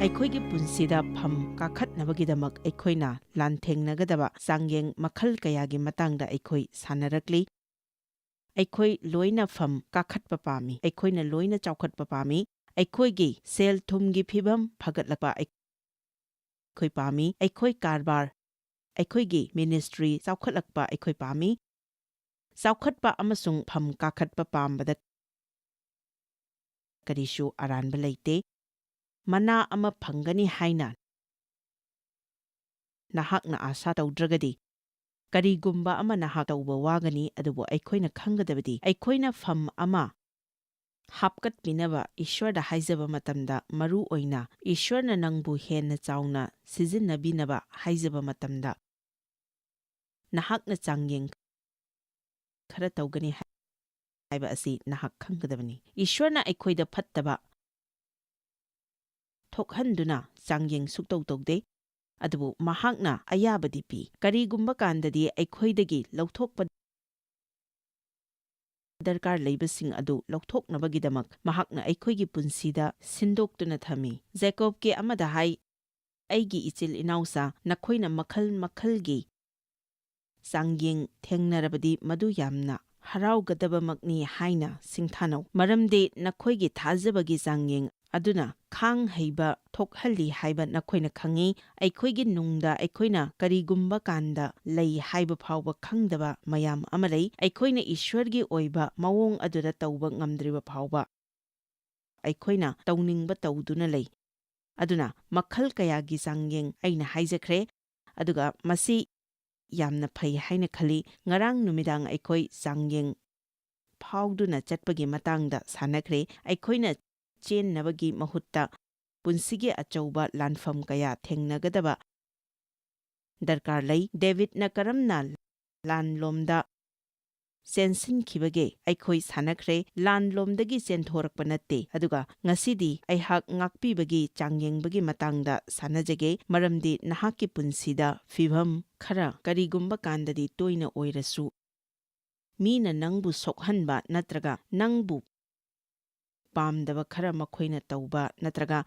ꯑꯩꯈꯣꯏꯒꯤ ꯄꯨꯟꯁꯤꯗ ꯐꯝ ꯀꯥꯈꯠꯅꯕꯒꯤꯗꯃꯛ ꯑꯩꯈꯣꯏꯅ ꯂꯥꯟꯊꯦꯡꯅꯒꯗꯕ ꯆꯥꯡꯌꯦꯡ ꯃꯈꯜ ꯀꯌꯥꯒꯤ ꯃꯇꯥꯡꯗ ꯑꯩꯈꯣꯏ ꯁꯥꯟꯅꯔꯛꯂꯤ꯫ ꯑꯩꯈꯣꯏ ꯂꯣꯏꯅ ꯐꯝ ꯀꯥꯈꯠꯄ ꯄꯥꯝꯃꯤ, ꯑꯩꯈꯣꯏꯅ ꯂꯣꯏꯅ ꯆꯥꯎꯈꯠꯄ ꯄꯥꯝꯃꯤ, ꯑꯩꯈꯣꯏꯒꯤ ꯁꯦꯜ ꯊꯨꯝꯒꯤ ꯐꯤꯚꯝ ꯐꯒꯠꯂꯛꯄ ꯑꯩꯈꯣꯏ ꯄꯥꯝꯃꯤ, ꯑꯩꯈꯣꯏ ꯀꯔꯕꯥꯔ, ꯑꯩꯈꯣꯏꯒꯤ ꯃꯤꯅꯤꯁꯇ꯭ꯔꯤ ꯆꯥꯎꯈꯠꯂꯛꯄ ꯑꯩꯈꯣꯏ ꯄꯥꯝꯃꯤ꯫ ꯆꯥꯎꯈꯠꯄ ꯑꯃꯁꯨꯡ ꯐꯝ ꯀꯥꯈꯠꯄ ꯄꯥꯝꯕꯗ ꯀꯔꯤꯁꯨ ꯑꯔꯥꯟꯕ ꯂꯩꯇꯦ꯫ ꯃꯅꯥ ꯑꯃ ꯐꯪꯒꯅꯤ ꯍꯥꯏꯅ ꯅꯍꯥꯛꯅ ꯑꯥꯁꯥ ꯇꯧꯗ꯭ꯔꯒꯗꯤ ꯀꯔꯤꯒꯨꯝꯕ ꯑꯃ ꯅꯍꯥꯛ ꯇꯧꯕ ꯋꯥꯒꯅꯤ, ꯑꯗꯨꯕꯨ ꯑꯩꯈꯣꯏꯅ ꯈꯪꯒꯗꯕꯗꯤ ꯑꯩꯈꯣꯏꯅ ꯐꯝ ꯑꯃ ꯍꯥꯞꯀꯠꯄꯤꯅꯕ ꯏꯁ꯭ꯋꯔꯗ ꯍꯥꯏꯖꯕ ꯃꯇꯝꯗ, ꯃꯔꯨ ꯑꯣꯏꯅ ꯏꯁ꯭ꯋꯔꯅ ꯅꯪꯕꯨ ꯍꯦꯟꯅ ꯆꯥꯎꯅ ꯁꯤꯖꯤꯟꯅꯕꯤꯅꯕ ꯍꯥꯏꯖꯕ ꯃꯇꯝꯗ, ꯅꯍꯥꯛꯅ ꯆꯥꯡꯌꯦꯡ ꯈꯔ ꯇꯧꯒꯅꯤ ꯍꯥꯏꯕ ꯑꯁꯤ ꯅꯍꯥꯛ ꯈꯪꯒꯗꯕꯅꯤ꯫ ꯏꯁ꯭ꯋꯔꯅ ꯑꯩꯈꯣꯏꯗ ꯐꯠꯇꯕ ꯊꯣꯛꯍꯟꯗꯨꯅ ꯆꯥꯡꯌꯦꯡ ꯁꯨꯛꯇꯧ ꯇꯧꯗꯦ, ꯑꯗꯨꯕꯨ ꯃꯍꯥꯛꯅ ꯑꯌꯥꯕꯗꯤ ꯄꯤ꯫ ꯀꯔꯤꯒꯨꯝꯕ ꯀꯥꯟꯗꯗꯤ ꯑꯩꯈꯣꯏꯗꯒꯤ ꯂꯧꯊꯣꯛꯄ ꯗꯔꯀꯥꯔ ꯂꯩꯕꯁꯤꯡ ꯑꯗꯨ ꯂꯧꯊꯣꯛꯅꯕꯒꯤꯗꯃꯛ ꯃꯍꯥꯛꯅ ꯑꯩꯈꯣꯏꯒꯤ ꯄꯨꯟꯁꯤꯗ ꯁꯤꯟꯗꯣꯛꯇꯨꯅ ꯊꯝꯃꯤ꯫ ꯖꯦꯀꯣꯕꯀꯤ ꯑꯃꯗ ꯍꯥꯏ, ꯑꯩꯒꯤ ꯏꯆꯤꯜ ꯏꯅꯥꯎꯁꯥ, ꯅꯈꯣꯏꯅ ꯃꯈꯜ ꯃꯈꯜꯒꯤ ꯆꯥꯡꯌꯦꯡ ꯊꯦꯡꯅꯔꯕꯗꯤ ꯃꯗꯨ ꯌꯥꯝꯅ ꯍꯔꯥꯎꯒꯗꯕꯃꯛꯅꯤ ꯍꯥꯏꯅ ꯁꯤꯡꯊꯥꯅꯧ, ꯃꯔꯝꯗꯤ ꯅꯈꯣꯏꯒꯤ ꯊꯥꯖꯕꯒꯤ ꯆꯥꯡꯌꯦꯡ ꯑꯗꯨꯅ ꯈꯥꯡ ꯍꯩꯕ ꯊꯣꯛꯍꯜꯂꯤ ꯍꯥꯏꯕ ꯅꯈꯣꯏꯅ ꯈꯪꯏ꯫ ꯑꯩꯈꯣꯏꯒꯤ ꯅꯨꯡꯗ ꯑꯩꯈꯣꯏꯅ ꯀꯔꯤꯒꯨꯝꯕ ꯀꯥꯟꯗ ꯂꯩ ꯍꯥꯏꯕ ꯐꯥꯎꯕ ꯈꯪꯗꯕ ꯃꯌꯥꯝ ꯑꯃ ꯂꯩ꯫ ꯑꯩꯈꯣꯏꯅ ꯏꯁ꯭ꯋꯔꯒꯤ ꯑꯣꯏꯕ ꯃꯑꯣꯡ ꯑꯗꯨꯗ ꯇꯧꯕ ꯉꯝꯗ꯭ꯔꯤꯕ ꯐꯥꯎꯕ ꯑꯩꯈꯣꯏꯅ ꯇꯧꯅꯤꯡꯕ ꯇꯧꯗꯨꯅ ꯂꯩ꯫ ꯑꯗꯨꯅ ꯃꯈꯜ ꯀꯌꯥꯒꯤ ꯆꯥꯡꯌꯦꯡ ꯑꯩꯅ ꯍꯥꯏꯖꯈ꯭ꯔꯦ, ꯑꯗꯨꯒ ꯃꯁꯤ ꯌꯥꯝꯅ ꯐꯩ ꯍꯥꯏꯅ ꯈꯜꯂꯤ꯫ ꯉꯔꯥꯡ ꯅꯨꯃꯤꯗꯥꯡ ꯑꯩꯈꯣꯏ ꯆꯥꯡꯌꯦꯡ ꯐꯥꯎꯗꯨꯅ ꯆꯠꯄꯒꯤ ꯃꯇꯥꯡꯗ ꯁꯥꯟꯅꯈ꯭ꯔꯦ꯫ ꯑꯩꯈꯣꯏꯅ ꯆꯦꯟꯅꯕꯒꯤ ꯃꯍꯨꯠꯇ ꯄꯨꯟꯁꯤꯒꯤ ꯑꯆꯧꯕ ꯂꯥꯟꯐꯝ ꯀꯌꯥ ꯊꯦꯡꯅꯒꯗꯕ ꯗꯔꯀꯥꯔ ꯂꯩ꯫ ꯗꯦꯕꯤꯗꯅ ꯀꯔꯝꯅ ꯂꯥꯟꯂꯣꯝꯗ ꯆꯦꯟꯁꯤꯟꯈꯤꯕꯒꯦ ꯑꯩꯈꯣꯏ ꯁꯥꯟꯅꯈ꯭ꯔꯦ꯫ ꯂꯥꯟꯂꯣꯝꯗꯒꯤ ꯆꯦꯟꯊꯣꯔꯛꯄ ꯅꯠꯇꯦ꯫ ꯑꯗꯨꯒ ꯉꯁꯤꯗꯤ ꯑꯩꯍꯥꯛ ꯉꯥꯛꯄꯤꯕꯒꯤ ꯆꯥꯡꯌꯦꯡꯕꯒꯤ ꯃꯇꯥꯡꯗ ꯁꯥꯟꯅꯖꯒꯦ, ꯃꯔꯝꯗꯤ ꯅꯍꯥꯛꯀꯤ ꯄꯨꯟꯁꯤꯗ ꯐꯤꯚꯝ ꯈꯔ ꯀꯔꯤꯒꯨꯝꯕ ꯀꯥꯟꯗꯗꯤ ꯇꯣꯏꯅ ꯑꯣꯏꯔꯁꯨ ꯃꯤꯅ ꯅꯪꯕꯨ ꯁꯣꯛꯍꯟꯕ ꯅꯠꯇ꯭ꯔꯒ ꯅꯪꯕꯨ ꯄꯥꯝꯗꯕ ꯈꯔ ꯃꯈꯣꯏꯅ ꯇꯧꯕ ꯅꯠꯇ꯭ꯔꯒ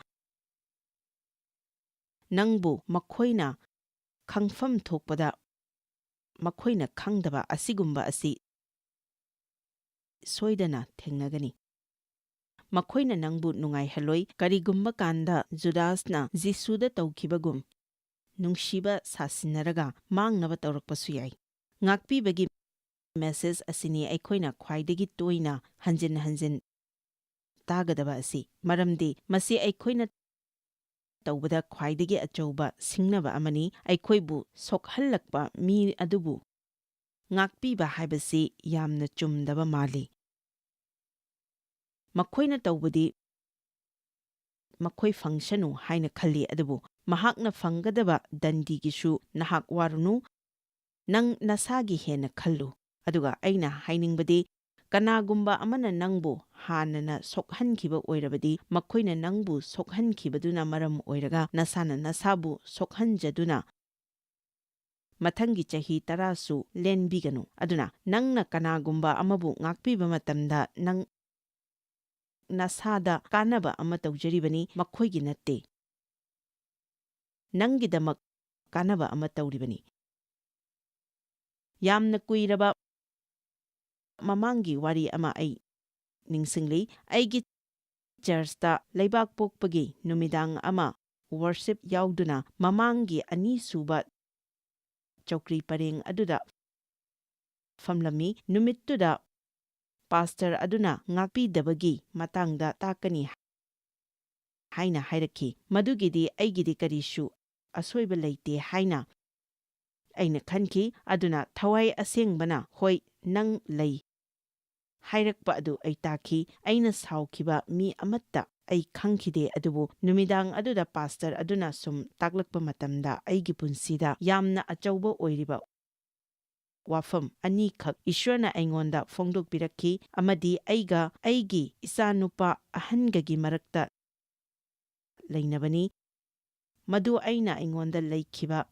ꯅꯪꯕꯨ ꯃꯈꯣꯏꯅ ꯈꯪꯐꯝ ꯊꯣꯛꯄꯗ ꯃꯈꯣꯏꯅ ꯈꯪꯗꯕ ꯑꯁꯤꯒꯨꯝꯕ ꯑꯁꯤ ꯁꯣꯏꯗꯅ ꯊꯦꯡꯅꯒꯅꯤ꯫ ꯃꯈꯣꯏꯅ ꯅꯪꯕꯨ ꯅꯨꯡꯉꯥꯏꯍꯜꯂꯣꯏ꯫ ꯀꯔꯤꯒꯨꯝꯕ ꯀꯥꯟꯗ ꯖꯨꯗꯥꯁꯅ ꯖꯤꯁꯨꯗ ꯇꯧꯈꯤꯕꯒꯨꯝ ꯅꯨꯡꯁꯤꯕ ꯁꯥꯁꯤꯟꯅꯔꯒ ꯃꯥꯡꯅꯕ ꯇꯧꯔꯛꯄꯁꯨ ꯌꯥꯏ꯫ ꯉꯥꯛꯄꯤꯕꯒꯤ ꯃꯦꯁꯦꯖ ꯑꯁꯤꯅꯤ ꯑꯩꯈꯣꯏꯅ ꯈ꯭ꯋꯥꯏꯗꯒꯤ ꯇꯣꯏꯅ ꯍꯟꯖꯤꯟ ꯍꯟꯖꯤꯟ ꯇꯥꯒꯗꯕ ꯑꯁꯤ, ꯃꯔꯝꯗꯤ ꯃꯁꯤ ꯑꯩꯈꯣꯏꯅ ꯇꯧꯕꯗ ꯈ꯭ꯋꯥꯏꯗꯒꯤ ꯑꯆꯧꯕ ꯁꯤꯡꯅꯕ ꯑꯃꯅꯤ꯫ ꯑꯩꯈꯣꯏꯕꯨ ꯁꯣꯛꯍꯜꯂꯛꯄ ꯃꯤ ꯑꯗꯨꯕꯨ ꯉꯥꯛꯄꯤꯕ ꯍꯥꯏꯕꯁꯤ ꯌꯥꯝꯅ ꯆꯨꯝꯗꯕ ꯃꯥꯜꯂꯤ꯫ ꯃꯈꯣꯏꯅ ꯇꯧꯕꯗꯤ ꯃꯈꯣꯏ ꯐꯪꯁꯅꯨ ꯍꯥꯏꯅ ꯈꯜꯂꯤ, ꯑꯗꯨꯕꯨ ꯃꯍꯥꯛꯅ ꯐꯪꯒꯗꯕ ꯗꯟꯗꯤꯒꯤꯁꯨ ꯅꯍꯥꯛ ꯋꯥꯔꯨꯅꯨ꯫ ꯅꯪ ꯅꯁꯥꯒꯤ ꯍꯦꯟꯅ ꯈꯜꯂꯨ꯫ ꯑꯗꯨꯒ ꯑꯩꯅ ꯍꯥꯏꯅꯤꯡꯕꯗꯤ, ꯀꯅꯥꯒꯨꯝꯕ ꯑꯃꯅ ꯅꯪꯕꯨ ꯍꯥꯟꯅꯅ ꯁꯣꯛꯍꯟꯈꯤꯕ ꯑꯣꯏꯔꯕꯗꯤ ꯃꯈꯣꯏꯅ ꯅꯪꯕꯨ ꯁꯣꯛꯍꯟꯈꯤꯕꯗꯨꯅ ꯃꯔꯝ ꯑꯣꯏꯔꯒ ꯅꯁꯥꯅ ꯅꯁꯥꯕꯨ ꯁꯣꯛꯍꯟꯖꯗꯨꯅ ꯃꯊꯪꯒꯤ ꯆꯍꯤ 10ꯁꯨ ꯂꯦꯟꯕꯤꯒꯅꯨ꯫ ꯑꯗꯨꯅ ꯅꯪꯅ ꯀꯅꯥꯒꯨꯝꯕ ꯑꯃꯕꯨ ꯉꯥꯛꯄꯤꯕ ꯃꯇꯝꯗ ꯅꯪ ꯅꯁꯥꯗ ꯀꯥꯟꯅꯕ ꯑꯃ ꯇꯧꯖꯔꯤꯕꯅꯤ, ꯃꯈꯣꯏꯒꯤ ꯅꯠꯇꯦ, ꯅꯪꯒꯤꯗꯃꯛ ꯀꯥꯟꯅꯕ ꯑꯃ ꯇꯧꯔꯤꯕꯅꯤ꯫ ꯌꯥꯝꯅ ꯀꯨꯏꯔꯕ ꯃꯃꯥꯡꯒꯤ ꯋꯥꯔꯤ ꯑꯃ ꯑꯩ ꯅꯤꯡꯁꯤꯡꯂꯤ꯫ ꯑꯩꯒꯤ ꯆꯔꯆꯇ ꯂꯩꯕꯥꯛꯄꯣꯛꯄꯒꯤ ꯅꯨꯃꯤꯗꯥꯡ ꯑꯃ ꯋꯔꯁꯤꯞ ꯌꯥꯎꯗꯨꯅ ꯃꯃꯥꯡꯒꯤ ꯑꯅꯤꯁꯨꯕ ꯆꯧꯀ꯭ꯔꯤ ꯄꯔꯦꯡ ꯑꯗꯨꯗ ꯐꯝꯂꯝꯃꯤ꯫ ꯅꯨꯃꯤꯠꯇꯨꯗ ꯄꯥꯁꯇꯔ ꯑꯗꯨꯅ ꯉꯥꯛꯄꯤꯗꯕꯒꯤ ꯃꯇꯥꯡꯗ ꯇꯥꯛꯀꯅꯤ ꯍꯥꯏꯅ ꯍꯥꯏꯔꯛꯈꯤ꯫ ꯃꯗꯨꯒꯤꯗꯤ ꯑꯩꯒꯤꯗꯤ ꯀꯔꯤꯁꯨ ꯑꯁꯣꯏꯕ ꯂꯩꯇꯦ ꯍꯥꯏꯅ ꯑꯩꯅ ꯈꯟꯈꯤ꯫ ꯑꯗꯨꯅ ꯊꯋꯥꯏ ꯑꯁꯦꯡꯕꯅ ꯍꯣꯏ ꯅꯪ ꯂꯩ ꯍꯥꯏꯔꯛꯄ ꯑꯗꯨ ꯑꯩ ꯇꯥꯈꯤ꯫ ꯑꯩꯅ ꯁꯥꯎꯈꯤꯕ ꯃꯤ ꯑꯃꯠꯇ ꯑꯩ ꯈꯪꯈꯤꯗꯦ, ꯑꯗꯨꯕꯨ ꯅꯨꯃꯤꯗꯥꯡ ꯑꯗꯨꯗ ꯄꯥꯁꯇꯔ ꯑꯗꯨꯅ ꯁꯨꯝ ꯇꯥꯛꯂꯛꯄ ꯃꯇꯝꯗ ꯑꯩꯒꯤ ꯄꯨꯟꯁꯤꯗ ꯌꯥꯝꯅ ꯑꯆꯧꯕ ꯑꯣꯏꯔꯤꯕ ꯋꯥꯐꯝ ꯑꯅꯤꯈꯛ ꯏꯁ꯭ꯋꯔꯅ ꯑꯩꯉꯣꯟꯗ ꯐꯣꯡꯗꯣꯛꯄꯤꯔꯛꯈꯤ꯫ ꯑꯃꯗꯤ ꯑꯩꯒ ꯑꯩꯒꯤ ꯏꯆꯥꯅꯨꯄꯥ ꯑꯍꯟꯒꯒꯤ ꯃꯔꯛꯇ ꯂꯩꯅꯕꯅꯤ, ꯃꯗꯨ ꯑꯩꯉꯣꯟꯗ ꯂꯩꯈꯤꯕ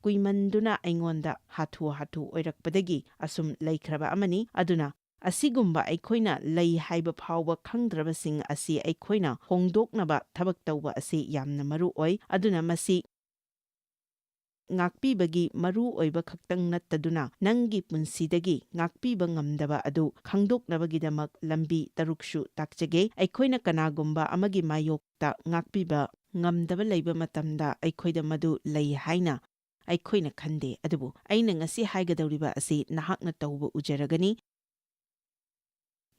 ꯀꯨꯏꯃꯟꯗꯨꯅ ꯑꯩꯉꯣꯟꯗ ꯍꯥꯊꯨ ꯍꯥꯊꯨ ꯑꯣꯏꯔꯛꯄꯗꯒꯤ ꯑꯁꯨꯝ ꯂꯩꯈ꯭ꯔꯕ ꯑꯃꯅꯤ꯫ ꯑꯗꯨꯅ ꯑꯁꯤꯒꯨꯝꯕ ꯑꯩꯈꯣꯏꯅ ꯂꯩ ꯍꯥꯏꯕ ꯐꯥꯎꯕ ꯈꯪꯗ꯭ꯔꯕꯁꯤꯡ ꯑꯁꯤ ꯑꯩꯈꯣꯏꯅ ꯍꯣꯡꯗꯣꯛꯅꯕ ꯊꯕꯛ ꯇꯧꯕ ꯑꯁꯤ ꯌꯥꯝꯅ ꯃꯔꯨ ꯑꯣꯏ꯫ ꯑꯗꯨꯅ ꯃꯁꯤ ꯉꯥꯛꯄꯤꯕꯒꯤ ꯃꯔꯨ ꯑꯣꯏꯕ ꯈꯛꯇꯪ ꯅꯠꯇꯗꯨꯅ ꯅꯪꯒꯤ ꯄꯨꯟꯁꯤꯗꯒꯤ ꯉꯥꯛꯄꯤꯕ ꯉꯝꯗꯕ ꯑꯗꯨ ꯈꯪꯗꯣꯛꯅꯕꯒꯤꯗꯃꯛ ꯂꯝꯕꯤ 6ꯁꯨ ꯇꯥꯛꯆꯒꯦ꯫ ꯑꯩꯈꯣꯏꯅ ꯀꯅꯥꯒꯨꯝꯕ ꯑꯃꯒꯤ ꯃꯥꯌꯣꯛꯇ ꯉꯥꯛꯄꯤꯕ ꯉꯝꯗꯕ ꯂꯩꯕ ꯃꯇꯝꯗ ꯑꯩꯈꯣꯏꯗ ꯃꯗꯨ ꯂꯩ ꯍꯥꯏꯅ ꯑꯩꯈꯣꯏꯅ ꯈꯟꯗꯦ, ꯑꯗꯨꯕꯨ ꯑꯩꯅ ꯉꯁꯤ ꯍꯥꯏꯒꯗꯧꯔꯤꯕ ꯑꯁꯤ ꯅꯍꯥꯛꯅ ꯇꯧꯕ ꯎꯖꯔꯒꯅꯤ꯫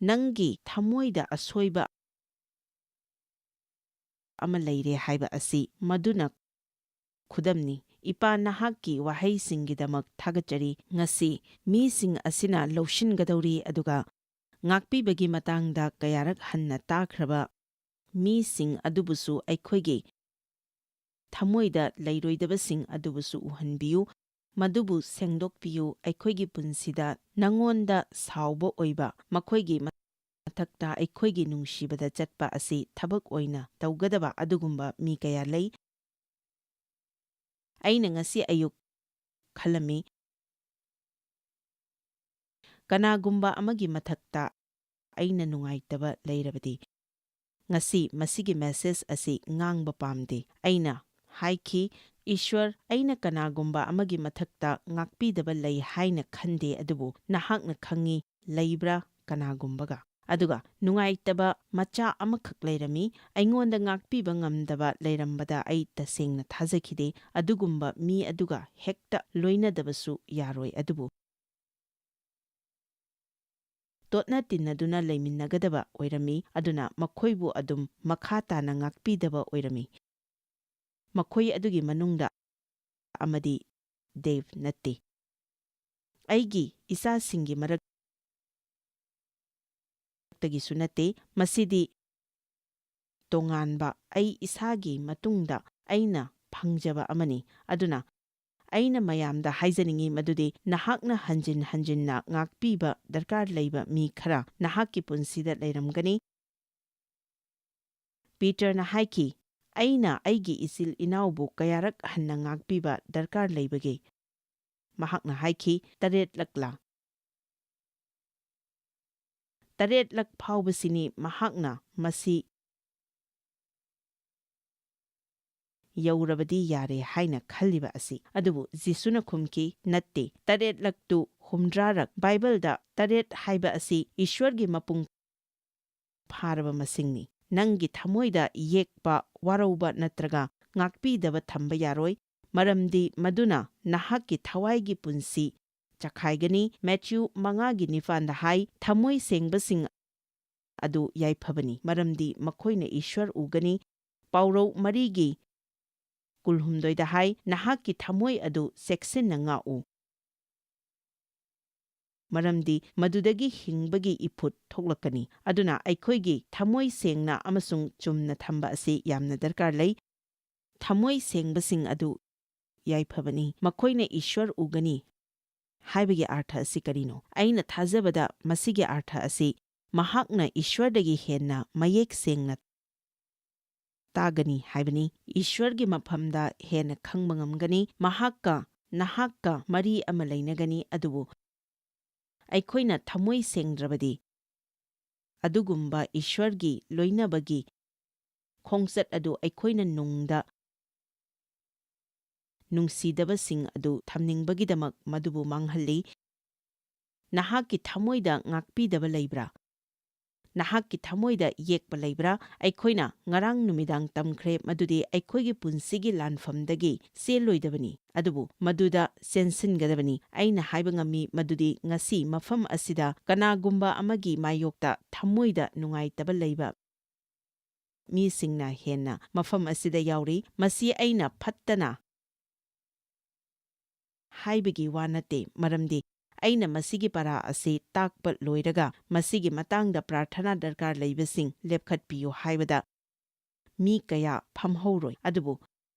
ꯅꯪꯒꯤ ꯊꯃꯣꯏꯗ ꯑꯁꯣꯏꯕ ꯑꯃ ꯂꯩꯔꯦ ꯍꯥꯏꯕ ꯑꯁꯤ ꯃꯗꯨꯅ ꯈꯨꯗꯝꯅꯤ꯫ ꯏꯄꯥ, ꯅꯍꯥꯛꯀꯤ ꯋꯥꯍꯩꯁꯤꯡꯒꯤꯗꯃꯛ ꯊꯥꯒꯠꯆꯔꯤ꯫ ꯉꯁꯤ ꯃꯤꯁꯤꯡ ꯑꯁꯤꯅ ꯂꯧꯁꯤꯟꯒꯗꯧꯔꯤ ꯑꯗꯨꯒ ꯉꯥꯛꯄꯤꯕꯒꯤ ꯃꯇꯥꯡꯗ ꯀꯌꯥꯔꯛ ꯍꯟꯅ ꯇꯥꯈ꯭ꯔꯕ ꯃꯤꯁꯤꯡ ꯑꯗꯨꯕꯨꯁꯨ ꯑꯩꯈꯣꯏꯒꯤ ꯊꯃꯣꯏꯗ ꯂꯩꯔꯣꯏꯗꯕꯁꯤꯡ ꯑꯗꯨꯕꯨꯁꯨ ꯎꯍꯟꯕꯤꯌꯨ, ꯃꯗꯨꯕꯨ ꯁꯦꯡꯗꯣꯛꯄꯤꯌꯨ꯫ ꯑꯩꯈꯣꯏꯒꯤ ꯄꯨꯟꯁꯤꯗ ꯅꯉꯣꯟꯗ ꯁꯥꯎꯕ ꯑꯣꯏꯕ, ꯃꯈꯣꯏꯒꯤ ꯃꯊꯛꯇ ꯑꯩꯈꯣꯏꯒꯤ ꯅꯨꯡꯁꯤꯕꯗ ꯆꯠꯄ ꯑꯁꯤ ꯊꯕꯛ ꯑꯣꯏꯅ ꯇꯧꯒꯗꯕ ꯑꯗꯨꯒꯨꯝꯕ ꯃꯤ ꯀꯌꯥ ꯂꯩ꯫ ꯑꯩꯅ ꯉꯁꯤ ꯑꯌꯨꯛ ꯈꯜꯂꯝꯃꯤ, ꯀꯅꯥꯒꯨꯝꯕ ꯑꯃꯒꯤ ꯃꯊꯛꯇ ꯑꯩꯅ ꯅꯨꯡꯉꯥꯏꯇꯕ ꯂꯩꯔꯕꯗꯤ ꯉꯁꯤ ꯃꯁꯤꯒꯤ ꯃꯦꯁꯦꯖ ꯑꯁꯤ ꯉꯥꯡꯕ ꯄꯥꯝꯗꯦ꯫ ꯑꯩꯅ ꯍꯥꯏꯈꯤ, ꯏꯁ꯭ꯋꯔ, ꯑꯩꯅ ꯀꯅꯥꯒꯨꯝꯕ ꯑꯃꯒꯤ ꯃꯊꯛꯇ ꯉꯥꯛꯄꯤꯗꯕ ꯂꯩ ꯍꯥꯏꯅ ꯈꯟꯗꯦ, ꯑꯗꯨꯕꯨ ꯅꯍꯥꯛꯅ ꯈꯪꯏ ꯂꯩꯕ꯭ꯔꯥ ꯀꯅꯥꯒꯨꯝꯕꯒ꯫ ꯑꯗꯨꯒ ꯅꯨꯡꯉꯥꯏꯇꯕ ꯃꯆꯥ ꯑꯃꯈꯛ ꯂꯩꯔꯝꯃꯤ꯫ ꯑꯩꯉꯣꯟꯗ ꯉꯥꯛꯄꯤꯕ ꯉꯝꯗꯕ ꯂꯩꯔꯝꯕꯗ ꯑꯩ ꯇꯁꯦꯡꯅ ꯊꯥꯖꯈꯤꯗꯦ꯫ ꯑꯗꯨꯒꯨꯝꯕ ꯃꯤ ꯑꯗꯨꯒ ꯍꯦꯛꯇ ꯂꯣꯏꯅꯗꯕꯁꯨ ꯌꯥꯔꯣꯏ, ꯑꯗꯨꯕꯨ ꯇꯣꯠꯅ ꯇꯤꯟꯅꯗꯨꯅ ꯂꯩꯃꯤꯟꯅꯒꯗꯕ ꯑꯣꯏꯔꯝꯃꯤ꯫ ꯑꯗꯨꯅ ꯃꯈꯣꯏꯕꯨ ꯑꯗꯨꯝ ꯃꯈꯥ ꯇꯥꯅ ꯉꯥꯛꯄꯤꯗꯕ ꯑꯣꯏꯔꯝꯃꯤ꯫ ꯃꯈꯣꯏ ꯑꯗꯨꯒꯤ ꯃꯅꯨꯡꯗ ꯑꯃꯗꯤ ꯗꯦꯕ ꯅꯠꯇꯦ꯫ ꯑꯩꯒꯤ ꯏꯆꯥꯁꯤꯡꯒꯤ ꯃꯔꯛꯇꯒꯤꯁꯨ ꯅꯠꯇꯦ꯫ ꯃꯁꯤꯗꯤ ꯇꯣꯉꯥꯟꯕ ꯑꯩ ꯏꯁꯥꯒꯤ ꯃꯇꯨꯡꯗ ꯑꯩꯅ ꯐꯪꯖꯕ ꯑꯃꯅꯤ꯫ ꯑꯗꯨꯅ ꯑꯩꯅ ꯃꯌꯥꯝꯗ ꯍꯥꯏꯖꯅꯤꯡꯉꯤ ꯃꯗꯨꯗꯤ ꯅꯍꯥꯛꯅ ꯍꯟꯖꯤꯟ ꯍꯟꯖꯤꯟꯅ ꯉꯥꯛꯄꯤꯕ ꯗꯔꯀꯥꯔ ꯂꯩꯕ ꯃꯤ ꯈꯔ ꯅꯍꯥꯛꯀꯤ ꯄꯨꯟꯁꯤꯗ ꯂꯩꯔꯝꯒꯅꯤ꯫ ꯄꯤꯇꯔꯅ ꯍꯥꯏꯈꯤ, ꯑꯩꯅ ꯑꯩꯒꯤ ꯏꯆꯤꯜ ꯏꯅꯥꯎꯕꯨ ꯀꯌꯥꯔꯛ ꯍꯟꯅ ꯉꯥꯛꯄꯤꯕ ꯗꯔꯀꯥꯔ ꯂꯩꯕꯒꯦ? ꯃꯍꯥꯛꯅ ꯍꯥꯏꯈꯤ, 7 ꯂꯛ ꯐꯥꯎꯕꯁꯤꯅꯤ ꯃꯍꯥꯛꯅ ꯃꯁꯤ ꯌꯧꯔꯕꯗꯤ ꯌꯥꯔꯦ ꯍꯥꯏꯅ ꯈꯜꯂꯤꯕ ꯑꯁꯤ꯫ ꯑꯗꯨꯕꯨ ꯖꯤꯁꯨꯅ ꯈꯨꯝꯈꯤ, ꯅꯠꯇꯦ, 7 60 ꯕꯥꯏꯕꯜꯗ 7 ꯍꯥꯏꯕ ꯑꯁꯤ ꯏꯁ꯭ꯋꯔꯒꯤ ꯃꯄꯨꯡ ꯐꯥꯔꯕ ꯃꯁꯤꯡꯅꯤ꯫ ꯅꯪꯒꯤ ꯊꯃꯣꯏꯗ ꯌꯦꯛꯄ, ꯋꯥꯔꯧꯕ ꯅꯠꯇ꯭ꯔꯒ ꯉꯥꯛꯄꯤꯗꯕ ꯊꯝꯕ ꯌꯥꯔꯣꯏ, ꯃꯔꯝꯗꯤ ꯃꯗꯨꯅ ꯅꯍꯥꯛꯀꯤ ꯊꯋꯥꯏꯒꯤ ꯄꯨꯟꯁꯤ ꯆꯈꯥꯏꯒꯅꯤ꯫ ꯃꯦꯊ꯭ꯌꯨ 5:9 ꯍꯥꯏ, ꯊꯃꯣꯏ ꯁꯦꯡꯕꯁꯤꯡ ꯑꯗꯨ ꯌꯥꯏꯐꯕꯅꯤ, ꯃꯔꯝꯗꯤ ꯃꯈꯣꯏꯅ ꯏꯁ꯭ꯋꯔ ꯎꯒꯅꯤ꯫ ꯄꯥꯎꯔꯧ 4:18 ꯍꯥꯏ, ꯅꯍꯥꯛꯀꯤ ꯊꯃꯣꯏ ꯑꯗꯨ ꯆꯦꯛꯁꯤꯟꯅ ꯉꯥꯛꯎ, ꯃꯔꯝꯗꯤ ꯃꯗꯨꯗꯒꯤ ꯍꯤꯡꯕꯒꯤ ꯏꯐꯨꯠ ꯊꯣꯛꯂꯛꯀꯅꯤ꯫ ꯑꯗꯨꯅ ꯑꯩꯈꯣꯏꯒꯤ ꯊꯃꯣꯏ ꯁꯦꯡꯅ ꯑꯃꯁꯨꯡ ꯆꯨꯝꯅ ꯊꯝꯕ ꯑꯁꯤ ꯌꯥꯝꯅ ꯗꯔꯀꯥꯔ ꯂꯩ꯫ ꯊꯃꯣꯏ ꯁꯦꯡꯕꯁꯤꯡ ꯑꯗꯨ ꯌꯥꯏꯐꯕꯅꯤ, ꯃꯈꯣꯏꯅ ꯏꯁ꯭ꯋꯔ ꯎꯒꯅꯤ ꯍꯥꯏꯕꯒꯤ ꯑꯥꯔꯊ ꯑꯁꯤ ꯀꯔꯤꯅꯣ? ꯑꯩꯅ ꯊꯥꯖꯕꯗ ꯃꯁꯤꯒꯤ ꯑꯥꯔꯊ ꯑꯁꯤ ꯃꯍꯥꯛꯅ ꯏꯁ꯭ꯋꯔꯗꯒꯤ ꯍꯦꯟꯅ ꯃꯌꯦꯛ ꯁꯦꯡꯅ ꯇꯥꯒꯅꯤ ꯍꯥꯏꯕꯅꯤ꯫ ꯏꯁ꯭ꯋꯔꯒꯤ ꯃꯐꯝꯗ ꯍꯦꯟꯅ ꯈꯪꯕ ꯉꯝꯒꯅꯤ, ꯃꯍꯥꯛꯀ ꯅꯍꯥꯛꯀ ꯃꯔꯤ ꯑꯃ ꯂꯩꯅꯒꯅꯤ꯫ ꯑꯗꯨꯕꯨ ꯑꯩꯈꯣꯏꯅ ꯊꯃꯣꯏ ꯁꯦꯡꯗ꯭ꯔꯕꯗꯤ ꯑꯗꯨꯒꯨꯝꯕ ꯏꯁ꯭ꯋꯔꯒꯤ ꯂꯣꯏꯅꯕꯒꯤ ꯈꯣꯡꯆꯠ ꯑꯗꯨ ꯑꯩꯈꯣꯏꯅ ꯅꯨꯡꯗ ꯅꯨꯡꯁꯤꯗꯕꯁꯤꯡ ꯑꯗꯨ ꯊꯝꯅꯤꯡꯕꯒꯤꯗꯃꯛ ꯃꯗꯨꯕꯨ ꯃꯥꯡꯍꯜꯂꯤ꯫ ꯅꯍꯥꯛꯀꯤ ꯊꯃꯣꯏꯗ ꯉꯥꯛꯄꯤꯗꯕ ꯂꯩꯕ꯭ꯔꯥ? ꯅꯍꯥꯛꯀꯤ ꯊꯃꯣꯏꯗ ꯌꯦꯛꯄ ꯂꯩꯕ꯭ꯔꯥ? ꯑꯩꯈꯣꯏꯅ ꯉꯔꯥꯡ ꯅꯨꯃꯤꯗꯥꯡ ꯇꯝꯈ꯭ꯔꯦ ꯃꯗꯨꯗꯤ ꯑꯩꯈꯣꯏꯒꯤ ꯄꯨꯟꯁꯤꯒꯤ ꯂꯥꯟꯐꯝꯗꯒꯤ ꯆꯦꯜꯂꯣꯏꯗꯕꯅꯤ, ꯑꯗꯨꯕꯨ ꯃꯗꯨꯗ ꯆꯦꯟꯁꯤꯟꯒꯗꯕꯅꯤ꯫ ꯑꯩꯅ ꯍꯥꯏꯕ ꯉꯝꯃꯤ ꯃꯗꯨꯗꯤ ꯉꯁꯤ ꯃꯐꯝ ꯑꯁꯤꯗ ꯀꯅꯥꯒꯨꯝꯕ ꯑꯃꯒꯤ ꯃꯥꯌꯣꯛꯇ ꯊꯃꯣꯏꯗ ꯅꯨꯡꯉꯥꯏꯇꯕ ꯂꯩꯕ ꯃꯤꯁꯤꯡꯅ ꯍꯦꯟꯅ ꯃꯐꯝ ꯑꯁꯤꯗ ꯌꯥꯎꯔꯤ꯫ ꯃꯁꯤ ꯑꯩꯅ ꯐꯠꯇꯅ ꯍꯥꯏꯕꯒꯤ ꯋꯥ ꯅꯠꯇꯦ, ꯃꯔꯝꯗꯤ ꯑꯩꯅ ꯃꯁꯤꯒꯤ ꯄꯔꯥ ꯑꯁꯤ ꯇꯥꯛꯄ ꯂꯣꯏꯔꯒ ꯃꯁꯤꯒꯤ ꯃꯇꯥꯡꯗ ꯄ꯭ꯔꯥꯔꯊꯅꯥ ꯗꯔꯀꯥꯔ ꯂꯩꯕꯁꯤꯡ ꯂꯦꯞꯈꯠꯄꯤꯌꯨ ꯍꯥꯏꯕꯗ ꯃꯤ ꯀꯌꯥ ꯐꯝꯍꯧꯔꯣꯏ꯫ ꯑꯗꯨꯕꯨ